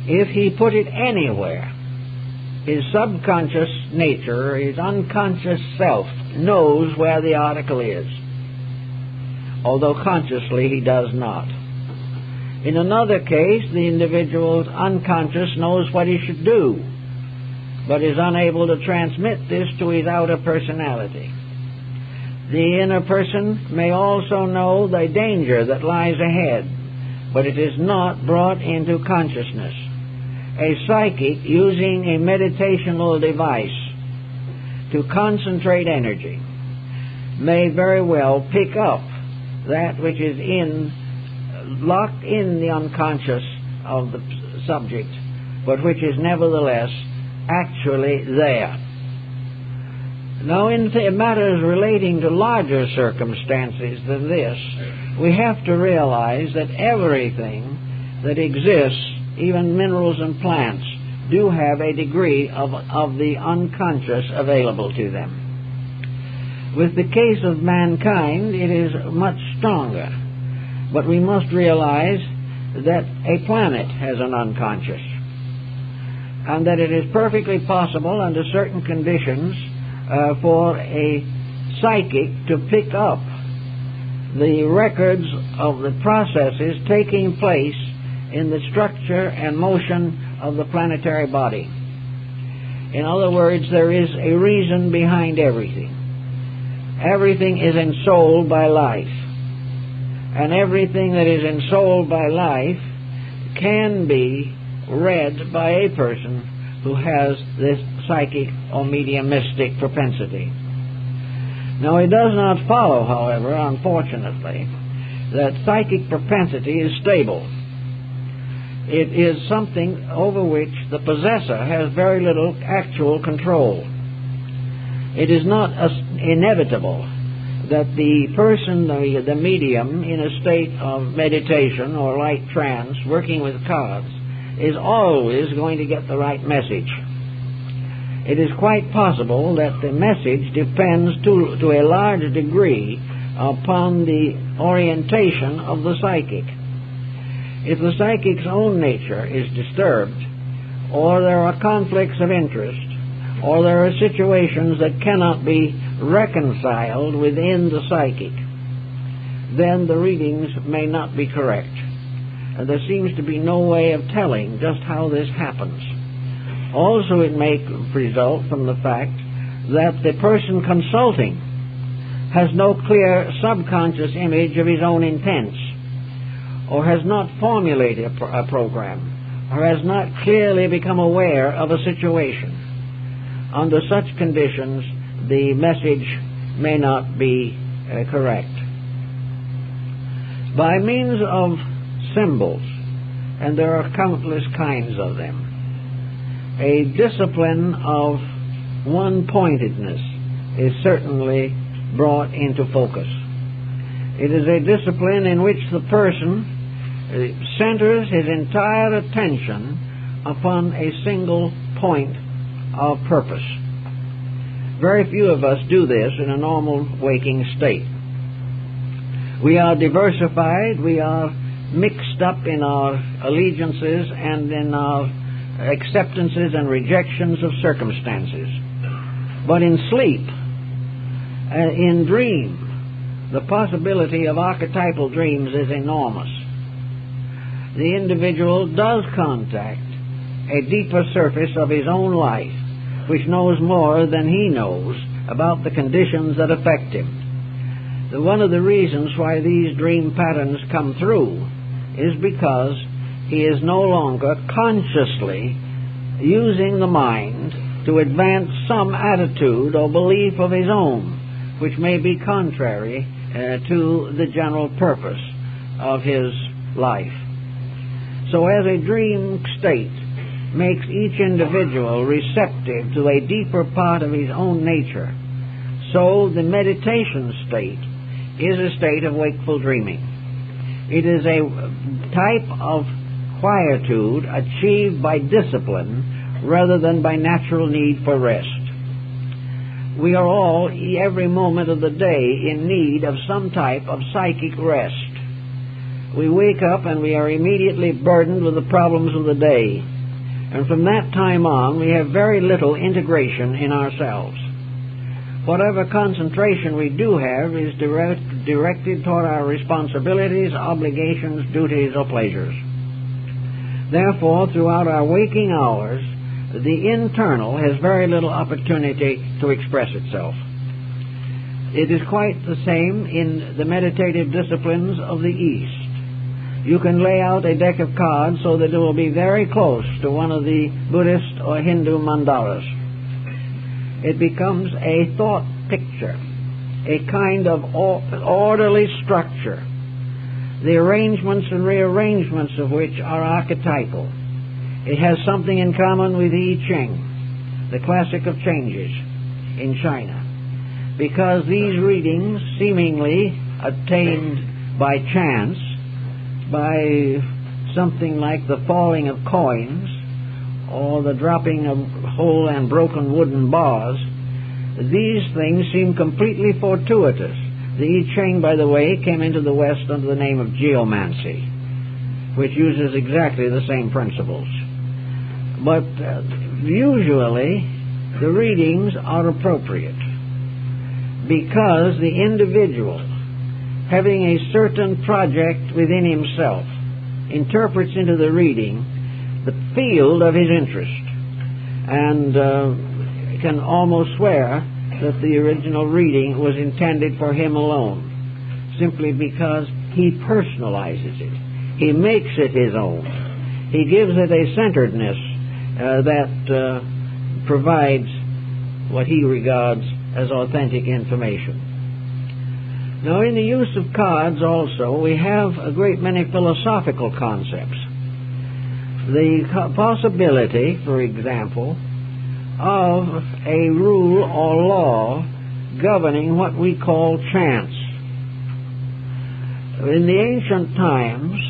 If he put it anywhere, his subconscious nature, his unconscious self, knows where the article is, although consciously he does not. In another case, the individual's unconscious knows what he should do, but is unable to transmit this to his outer personality. The inner person may also know the danger that lies ahead, but it is not brought into consciousness. A psychic using a meditational device to concentrate energy may very well pick up that which is locked in the unconscious of the subject, but which is nevertheless actually there. Now, in matters relating to larger circumstances than this, we have to realize that everything that exists, even minerals and plants, do have a degree of the unconscious available to them. With the case of mankind, it is much stronger, but we must realize that a planet has an unconscious, and that it is perfectly possible under certain conditions for a psychic to pick up the records of the processes taking place in the structure and motion of the planetary body. In other words, there is a reason behind everything. Everything is ensouled by life, and everything that is ensouled by life can be read by a person who has this psychic or mediumistic propensity. Now, it does not follow, however, unfortunately, that psychic propensity is stable. It is something over which the possessor has very little actual control. It is not inevitable that the person, the medium, in a state of meditation or light trance, working with cards, is always going to get the right message. It is quite possible that the message depends to a large degree upon the orientation of the psychic. If the psychic's own nature is disturbed, or there are conflicts of interest, or there are situations that cannot be reconciled within the psychic, then the readings may not be correct. And there seems to be no way of telling just how this happens. Also, it may result from the fact that the person consulting has no clear subconscious image of his own intents, or has not formulated a program, or has not clearly become aware of a situation. Under such conditions, the message may not be correct. By means of symbols, and there are countless kinds of them, a discipline of one-pointedness is certainly brought into focus. It is a discipline in which the person centers his entire attention upon a single point of purpose. Very few of us do this in a normal waking state. We are diversified, we are mixed up in our allegiances and in our acceptances and rejections of circumstances. But in sleep, in dream, the possibility of archetypal dreams is enormous. The individual does contact a deeper surface of his own life, which knows more than he knows about the conditions that affect him. One of the reasons why these dream patterns come through is because he is no longer consciously using the mind to advance some attitude or belief of his own, which may be contrary to the general purpose of his life. So as a dream state makes each individual receptive to a deeper part of his own nature, so the meditation state is a state of wakeful dreaming. It is a type of quietude achieved by discipline rather than by natural need for rest. We are all, every moment of the day, in need of some type of psychic rest. We wake up and we are immediately burdened with the problems of the day. And from that time on, we have very little integration in ourselves. Whatever concentration we do have is directed toward our responsibilities, obligations, duties, or pleasures. Therefore, throughout our waking hours, the internal has very little opportunity to express itself. It is quite the same in the meditative disciplines of the East. You can lay out a deck of cards so that it will be very close to one of the Buddhist or Hindu mandalas. It becomes a thought picture, a kind of orderly structure, the arrangements and rearrangements of which are archetypal. It has something in common with the I Ching, the classic of changes in China, because these readings, seemingly obtained by chance, by something like the falling of coins or the dropping of whole and broken wooden bars, these things seem completely fortuitous. The I Ching, by the way, came into the West under the name of geomancy, which uses exactly the same principles. But usually the readings are appropriate because the individual, having a certain project within himself, interprets into the reading the field of his interest, and can almost swear that the original reading was intended for him alone, simply because he personalizes it. He makes it his own. He gives it a centeredness that provides what he regards as authentic information. Now, in the use of cards also, we have a great many philosophical concepts. The possibility, for example, of a rule or law governing what we call chance. In the ancient times,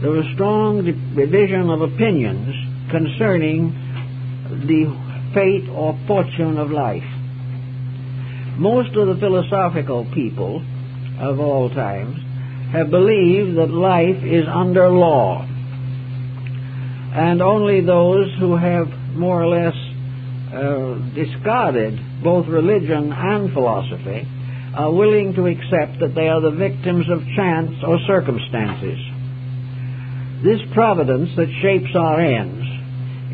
there was strong division of opinions concerning the fate or fortune of life. Most of the philosophical people of all times have believed that life is under law, and only those who have more or less discarded both religion and philosophy are willing to accept that they are the victims of chance or circumstances. This providence that shapes our ends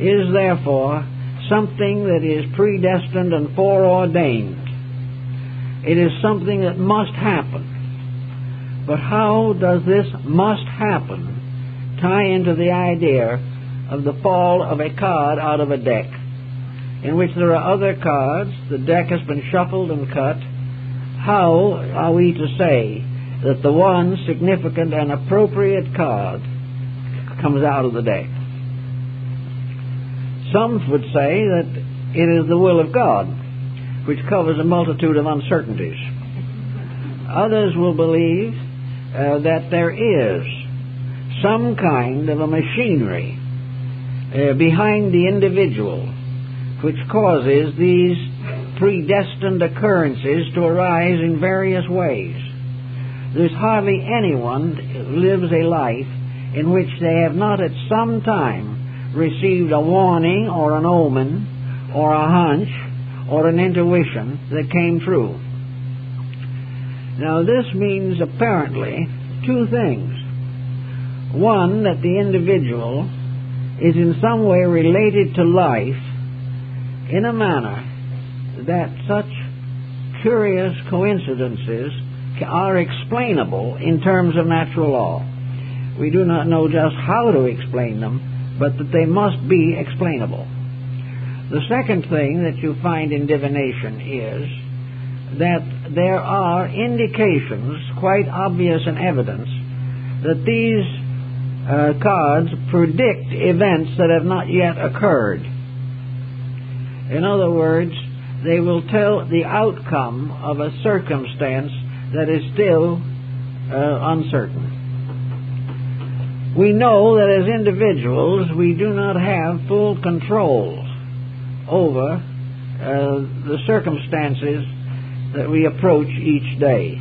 is therefore something that is predestined and foreordained. It is something that must happen. But how does this must happen tie into the idea of the fall of a card out of a deck, in which there are other cards, the deck has been shuffled and cut? How are we to say that the one significant and appropriate card comes out of the deck? Some would say that it is the will of God, which covers a multitude of uncertainties. Others will believe that there is some kind of a machinery behind the individual which causes these predestined occurrences to arise in various ways. There's hardly anyone who lives a life in which they have not at some time received a warning or an omen or a hunch or an intuition that came true. Now, this means apparently two things. One, that the individual is in some way related to life in a manner that such curious coincidences are explainable in terms of natural law. We do not know just how to explain them, but that they must be explainable. The second thing that you find in divination is that there are indications, quite obvious and evidence, that these cards predict events that have not yet occurred. In other words, they will tell the outcome of a circumstance that is still uncertain. We know that as individuals we do not have full control over the circumstances that we approach each day.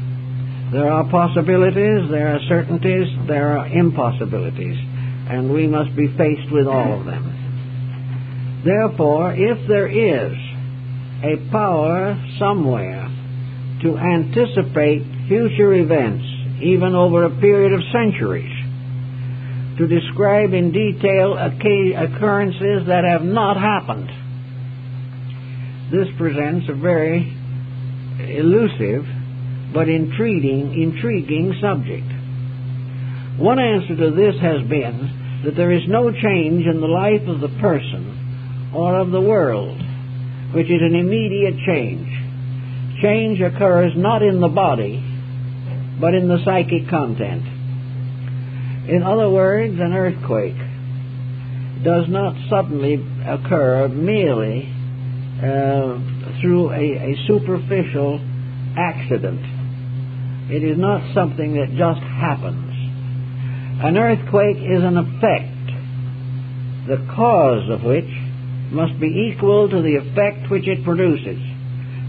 There are possibilities, there are certainties, there are impossibilities, and we must be faced with all of them. Therefore, if there is a power somewhere to anticipate future events, even over a period of centuries, to describe in detail occurrences that have not happened, this presents a very elusive but intriguing subject. One answer to this has been that there is no change in the life of the person or of the world, which is an immediate change. Change occurs not in the body, but in the psychic content. In other words, an earthquake does not suddenly occur merely through a superficial accident. It is not something that just happens. An earthquake is an effect, the cause of which must be equal to the effect which it produces.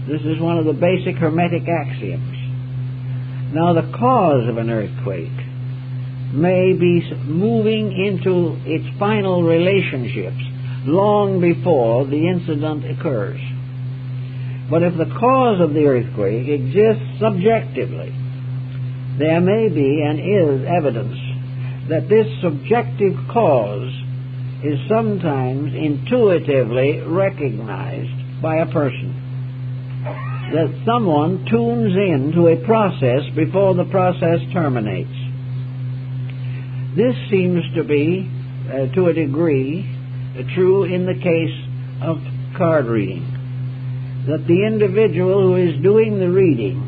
This is one of the basic Hermetic axioms. Now, the cause of an earthquake may be moving into its final relationships long before the incident occurs. But if the cause of the earthquake exists subjectively, there may be and is evidence that this subjective cause is sometimes intuitively recognized by a person. That someone tunes in to a process before the process terminates. This seems to be, to a degree, true in the case of card reading. That the individual who is doing the reading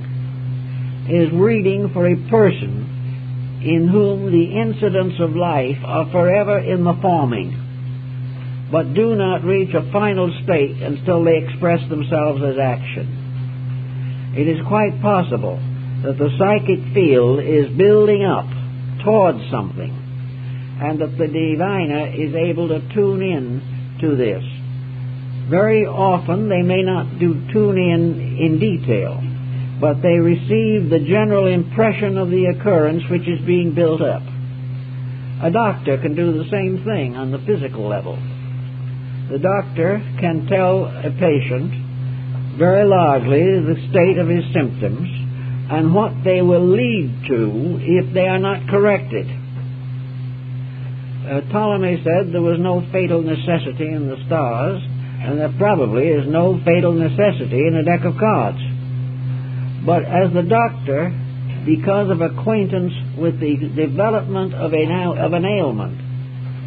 is reading for a person in whom the incidents of life are forever in the forming, but do not reach a final state until they express themselves as action. It is quite possible that the psychic field is building up towards something, and that the diviner is able to tune in to this. Very often they may not tune in detail, but they receive the general impression of the occurrence which is being built up. A doctor can do the same thing on the physical level. The doctor can tell a patient very largely the state of his symptoms and what they will lead to if they are not corrected. Ptolemy said there was no fatal necessity in the stars, and there probably is no fatal necessity in a deck of cards. But as the doctor, because of acquaintance with the development of an ailment,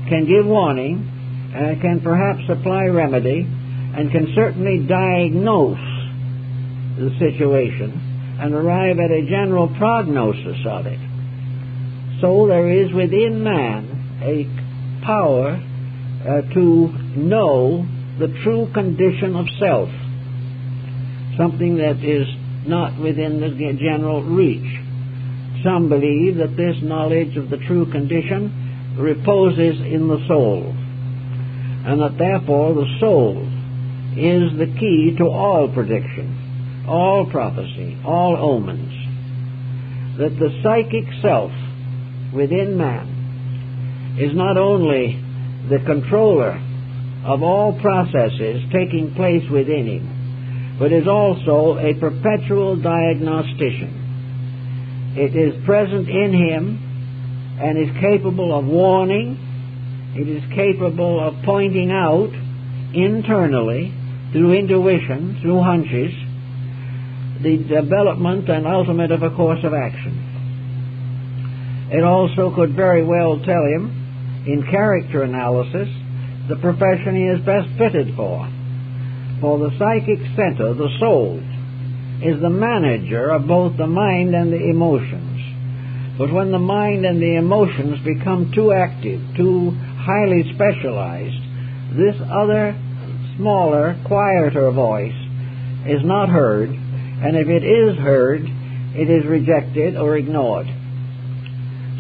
can give warning, can perhaps apply remedy, and can certainly diagnose the situation and arrive at a general prognosis of it. So there is within man a power to know the true condition of self, something that is not within the general reach. Some believe that this knowledge of the true condition reposes in the soul, and that therefore the soul is the key to all prediction, all prophecy, all omens. That the psychic self within man is not only the controller of all processes taking place within him, but is also a perpetual diagnostician. It is present in him and is capable of warning. It is capable of pointing out internally, through intuition, through hunches, the development and ultimate of a course of action. It also could very well tell him, in character analysis, the profession he is best fitted for. For the psychic center, the soul, is the manager of both the mind and the emotions. But when the mind and the emotions become too active, too highly specialized, this other, smaller, quieter voice is not heard, and if it is heard, it is rejected or ignored.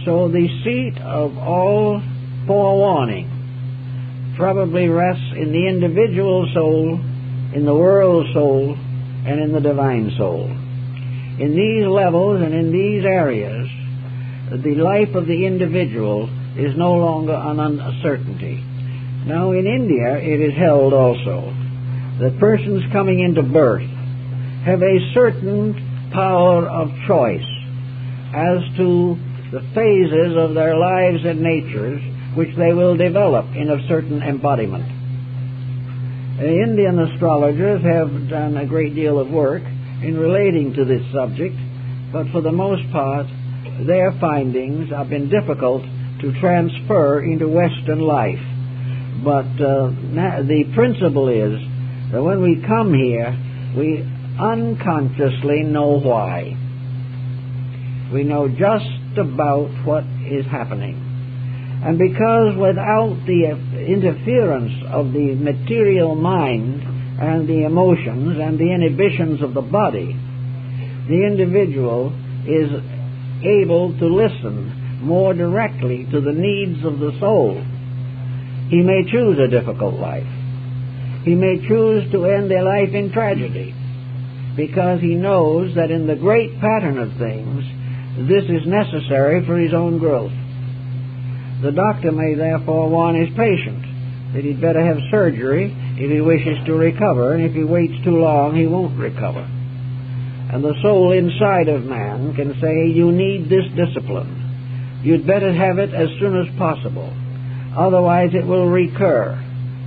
So the seat of all forewarning probably rests in the individual soul, in the world soul, and in the divine soul. In these levels and in these areas, the life of the individual is no longer an uncertainty. Now, in India, it is held also that persons coming into birth have a certain power of choice as to the phases of their lives and natures which they will develop in a certain embodiment. Indian astrologers have done a great deal of work in relating to this subject, but for the most part, their findings have been difficult to transfer into Western life. But the principle is that when we come here, we unconsciously know why. We know just about what is happening. And because without the interference of the material mind and the emotions and the inhibitions of the body, the individual is able to listen more directly to the needs of the soul. He may choose a difficult life. He may choose to end their life in tragedy, because he knows that in the great pattern of things, this is necessary for his own growth. The doctor may therefore warn his patient that he'd better have surgery if he wishes to recover, and if he waits too long, he won't recover. And the soul inside of man can say, you need this discipline. You'd better have it as soon as possible. Otherwise it will recur,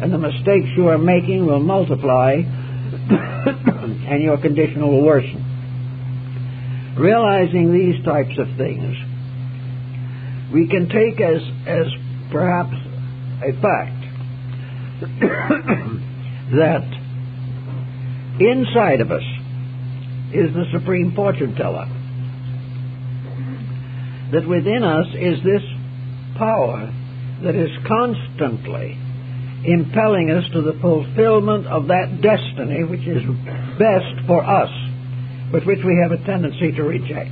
and the mistakes you are making will multiply, and your condition will worsen. Realizing these types of things, we can take as perhaps a fact that inside of us is the supreme fortune teller. That within us is this power that is constantly impelling us to the fulfillment of that destiny which is best for us, but which we have a tendency to reject.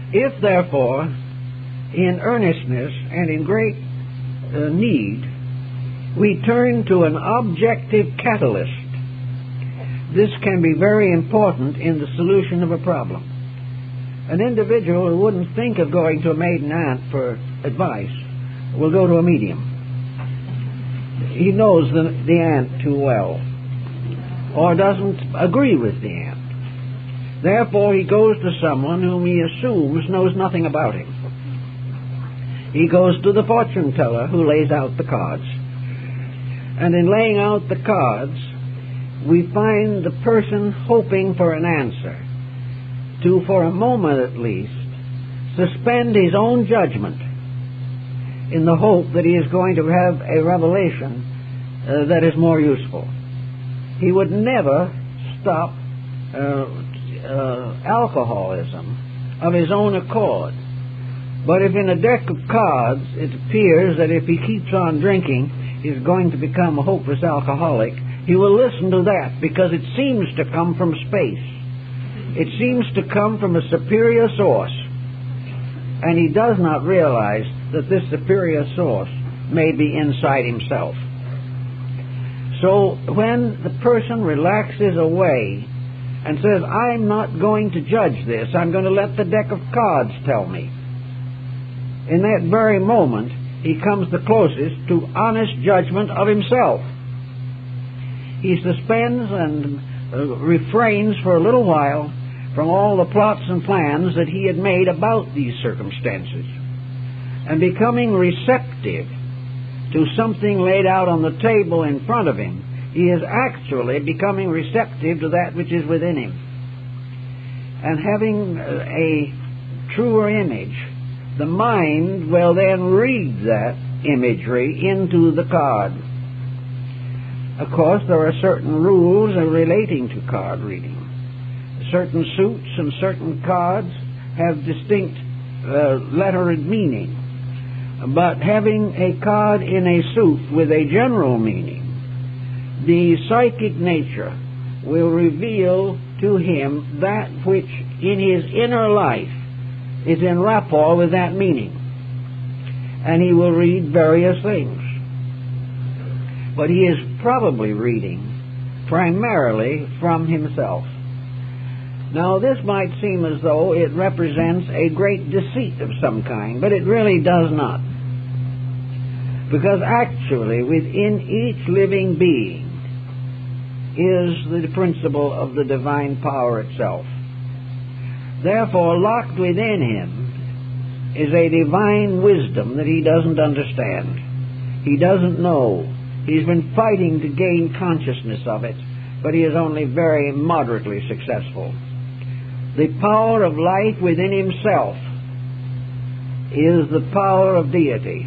If, therefore, in earnestness and in great need, we turn to an objective catalyst, this can be very important in the solution of a problem. An individual who wouldn't think of going to a maiden aunt for advice will go to a medium. He knows the aunt too well, or doesn't agree with the aunt. Therefore, he goes to someone whom he assumes knows nothing about him. He goes to the fortune teller who lays out the cards. And in laying out the cards, we find the person hoping for an answer to, for a moment at least, suspend his own judgment in the hope that he is going to have a revelation that is more useful. He would never stop alcoholism of his own accord. But if in a deck of cards it appears that if he keeps on drinking he's going to become a hopeless alcoholic, he will listen to that because it seems to come from space. It seems to come from a superior source. And he does not realize that this superior source may be inside himself. So when the person relaxes away and says, I'm not going to judge this, I'm going to let the deck of cards tell me, in that very moment he comes the closest to honest judgment of himself. He suspends and refrains for a little while from all the plots and plans that he had made about these circumstances, and becoming receptive to something laid out on the table in front of him, he is actually becoming receptive to that which is within him. And having a truer image, the mind will then read that imagery into the card. Of course, there are certain rules relating to card reading. Certain suits and certain cards have distinct lettered meaning. But having a card in a suit with a general meaning, the psychic nature will reveal to him that which in his inner life is in rapport with that meaning. And he will read various things. But he is probably reading primarily from himself. Now, this might seem as though it represents a great deceit of some kind, but it really does not. Because actually, within each living being is the principle of the divine power itself. Therefore, locked within him is a divine wisdom that he doesn't understand. He doesn't know. He's been fighting to gain consciousness of it, but he is only very moderately successful. The power of life within himself is the power of deity,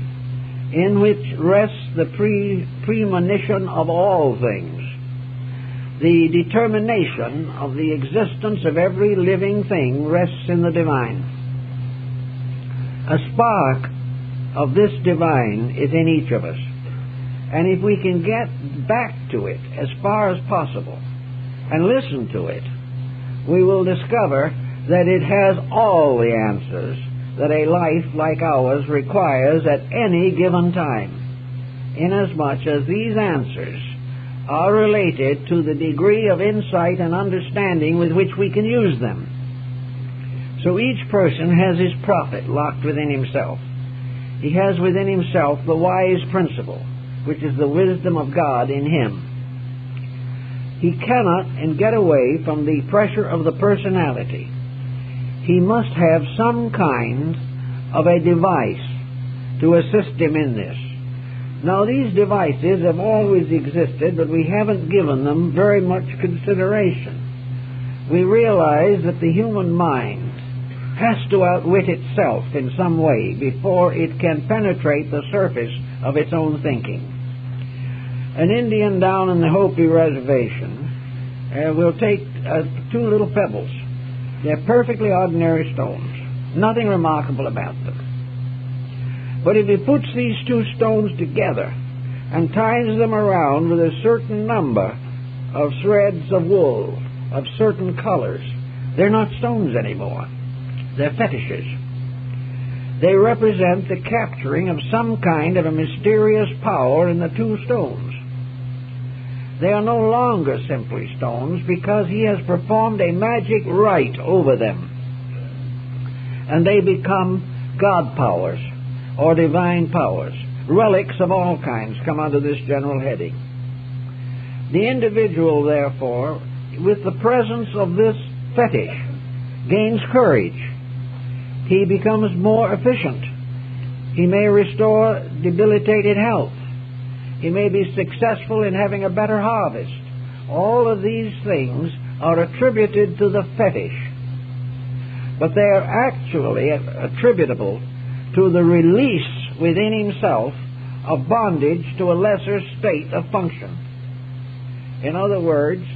in which rests the premonition of all things. The determination of the existence of every living thing rests in the divine. A spark of this divine is in each of us. And if we can get back to it as far as possible and listen to it, we will discover that it has all the answers that a life like ours requires at any given time, inasmuch as these answers are related to the degree of insight and understanding with which we can use them. So each person has his prophet locked within himself. He has within himself the wise principle, which is the wisdom of God in him. He cannot get away from the pressure of the personality. He must have some kind of a device to assist him in this. Now, these devices have always existed, but we haven't given them very much consideration. We realize that the human mind has to outwit itself in some way before it can penetrate the surface of its own thinking. An Indian down in the Hopi reservation will take two little pebbles. They're perfectly ordinary stones, nothing remarkable about them. But if he puts these two stones together and ties them around with a certain number of threads of wool of certain colors, they're not stones anymore. They're fetishes. They represent the capturing of some kind of a mysterious power in the two stones. They are no longer simply stones because he has performed a magic rite over them. And they become God powers or divine powers. Relics of all kinds come under this general heading. The individual, therefore, with the presence of this fetish, gains courage. He becomes more efficient. He may restore debilitated health. He may be successful in having a better harvest. All of these things are attributed to the fetish, but they are actually attributable to the release within himself of bondage to a lesser state of function. In other words,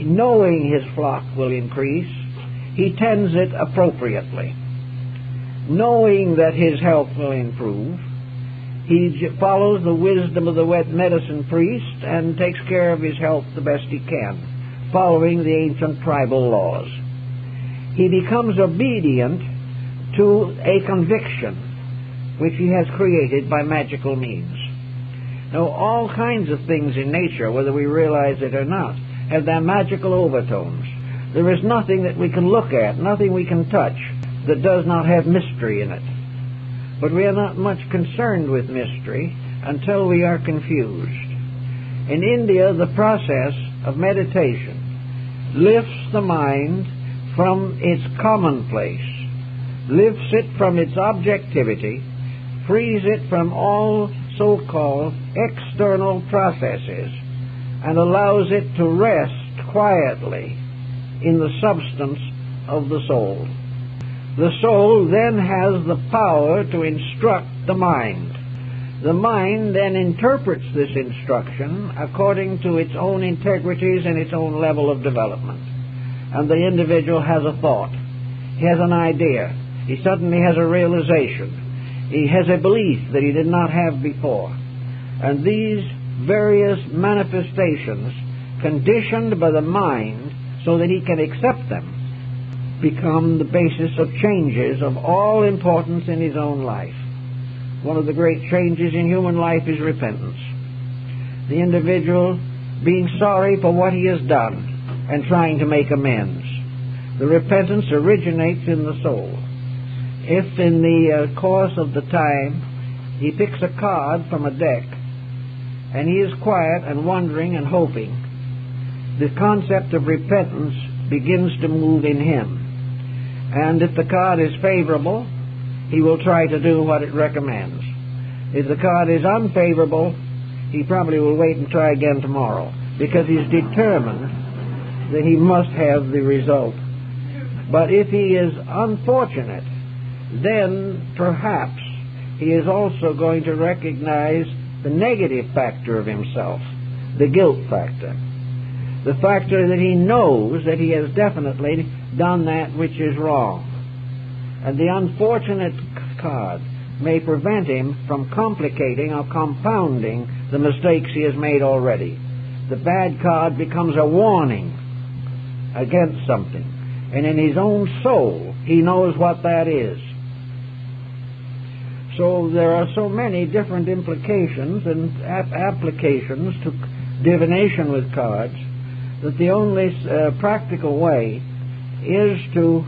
knowing his flock will increase, he tends it appropriately. Knowing that his health will improve, he follows the wisdom of the medicine priest and takes care of his health the best he can, following the ancient tribal laws. He becomes obedient to a conviction which he has created by magical means. Now, all kinds of things in nature, whether we realize it or not, have their magical overtones. There is nothing that we can look at, nothing we can touch, that does not have mystery in it. But we are not much concerned with mystery until we are confused. In India, the process of meditation lifts the mind from its commonplace, lifts it from its objectivity, frees it from all so-called external processes, and allows it to rest quietly in the substance of the soul. The soul then has the power to instruct the mind. The mind then interprets this instruction according to its own integrities and its own level of development. And the individual has a thought. He has an idea. He suddenly has a realization. He has a belief that he did not have before. And these various manifestations, conditioned by the mind so that he can accept them, become the basis of changes of all importance in his own life. One of the great changes in human life is repentance. The individual being sorry for what he has done and trying to make amends. The repentance originates in the soul. If in the course of the time he picks a card from a deck and he is quiet and wondering and hoping, the concept of repentance begins to move in him. And if the card is favorable, he will try to do what it recommends. If the card is unfavorable, he probably will wait and try again tomorrow, because he's determined that he must have the result But if he is unfortunate, then perhaps he is also going to recognize the negative factor of himself, the guilt factor. The factor that he knows that he has definitely done that which is wrong. And the unfortunate card may prevent him from complicating or compounding the mistakes he has made already. The bad card becomes a warning against something. And in his own soul, he knows what that is. So there are so many different implications and applications to divination with cards that the only practical way is to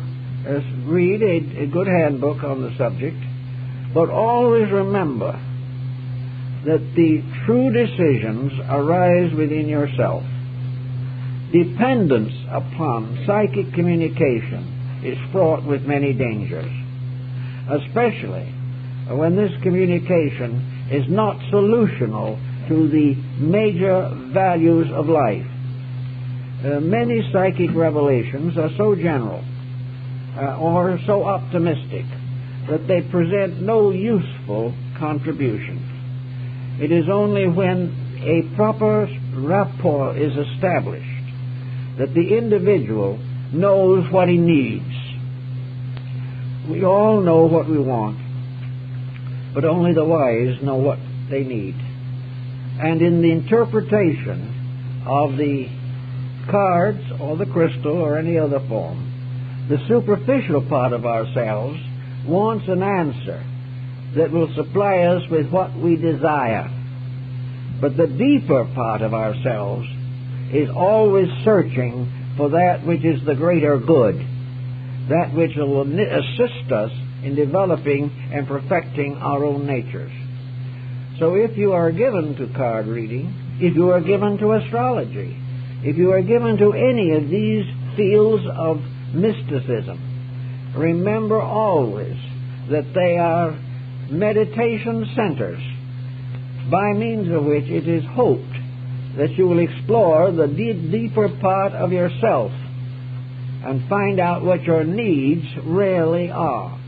read a good handbook on the subject, but always remember that the true decisions arise within yourself. Dependence upon psychic communication is fraught with many dangers, especially when this communication is not solutional to the major values of life. Many psychic revelations are so general or so optimistic that they present no useful contribution. It is only when a proper rapport is established that the individual knows what he needs. We all know what we want, but only the wise know what they need. And in the interpretation of the cards or the crystal or any other form, the superficial part of ourselves wants an answer that will supply us with what we desire. But the deeper part of ourselves is always searching for that which is the greater good, that which will assist us in developing and perfecting our own natures. So if you are given to card reading, if you are given to astrology, if you are given to any of these fields of mysticism, remember always that they are meditation centers by means of which it is hoped that you will explore the deeper part of yourself and find out what your needs really are.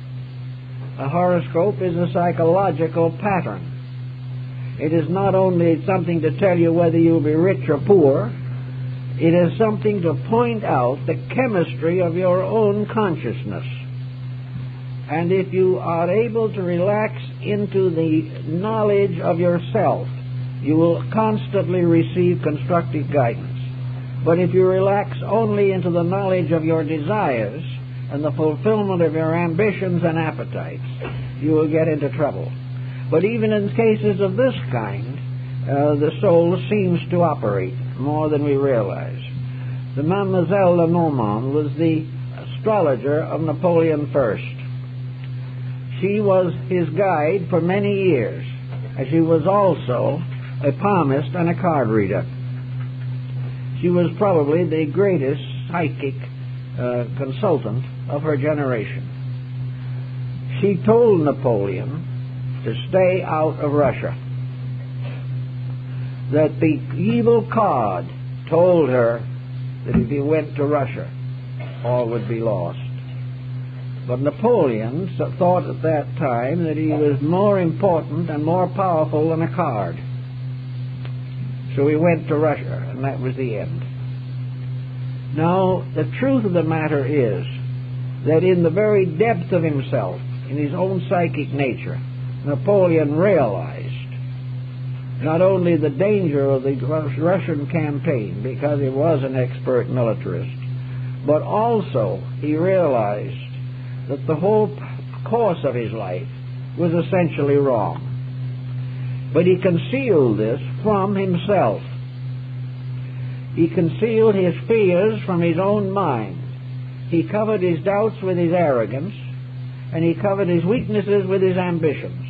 A horoscope is a psychological pattern. It is not only something to tell you whether you'll be rich or poor. It is something to point out the chemistry of your own consciousness. And if you are able to relax into the knowledge of yourself, you will constantly receive constructive guidance. But if you relax only into the knowledge of your desires and the fulfillment of your ambitions and appetites, you will get into trouble. But even in cases of this kind, the soul seems to operate more than we realize. The Mademoiselle Lenormand was the astrologer of Napoleon I. She was his guide for many years, and she was also a palmist and a card reader. She was probably the greatest psychic consultant of her generation. She told Napoleon to stay out of Russia, that the evil card told her that if he went to Russia, all would be lost. But Napoleon thought at that time that he was more important and more powerful than a card. So he went to Russia, and that was the end. Now, the truth of the matter is that in the very depth of himself, in his own psychic nature, Napoleon realized not only the danger of the Russian campaign, because he was an expert militarist, but also he realized that the whole course of his life was essentially wrong. But he concealed this from himself. He concealed his fears from his own mind. He covered his doubts with his arrogance, and he covered his weaknesses with his ambitions.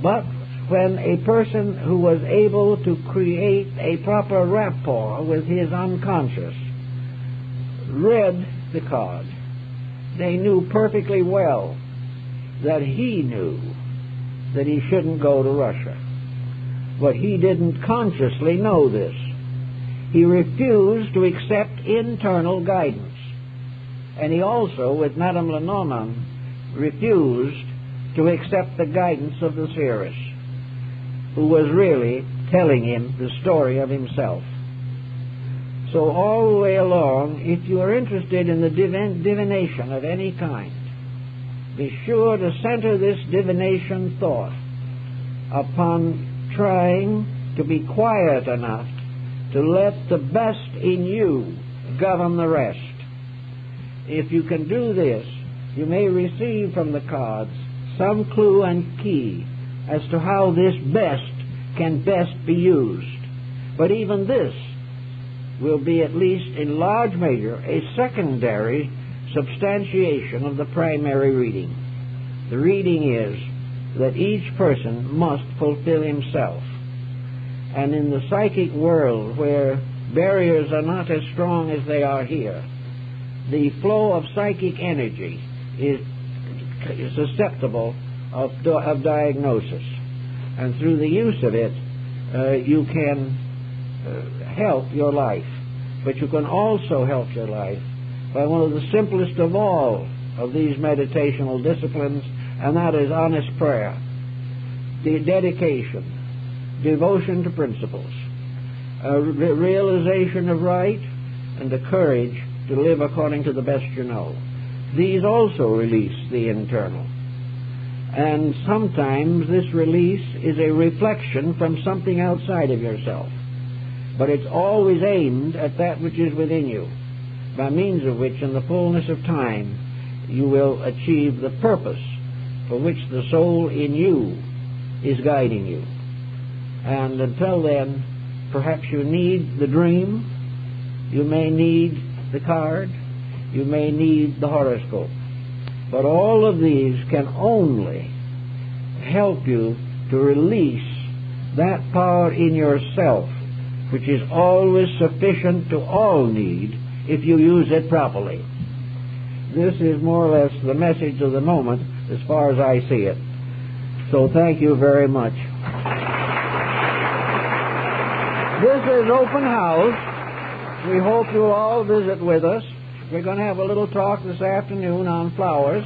But when a person who was able to create a proper rapport with his unconscious read the card, they knew perfectly well that he knew that he shouldn't go to Russia. But he didn't consciously know this. He refused to accept internal guidance. And he also, with Madame Lenormand, refused to accept the guidance of the seeress, who was really telling him the story of himself. So all the way along, if you are interested in the divination of any kind, be sure to center this divination thought upon trying to be quiet enough to let the best in you govern the rest. If you can do this, you may receive from the cards some clue and key as to how this best can best be used. But even this will be, at least in large measure, a secondary substantiation of the primary reading. The reading is that each person must fulfill himself. And in the psychic world, where barriers are not as strong as they are here, the flow of psychic energy is susceptible of diagnosis. And through the use of it, you can help your life. But you can also help your life by one of the simplest of all of these meditational disciplines, and that is honest prayer, the dedication, devotion to principles, realization of right, and the courage to live according to the best you know. These also release the internal. And sometimes this release is a reflection from something outside of yourself. But it's always aimed at that which is within you, by means of which, in the fullness of time, you will achieve the purpose for which the soul in you is guiding you. And until then, perhaps you need the dream, you may need the card, you may need the horoscope. But all of these can only help you to release that power in yourself, which is always sufficient to all need if you use it properly. This is more or less the message of the moment as far as I see it. So thank you very much. This is Open House. We hope you'll all visit with us. We're going to have a little talk this afternoon on flowers,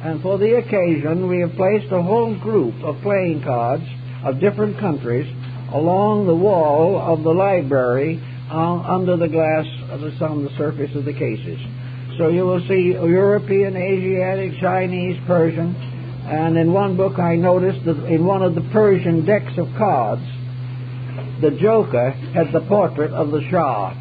and for the occasion we have placed a whole group of playing cards of different countries along the wall of the library under the glass on the surface of the cases. So you will see European, Asiatic, Chinese, Persian, and in one book I noticed that in one of the Persian decks of cards, the Joker had the portrait of the Shah.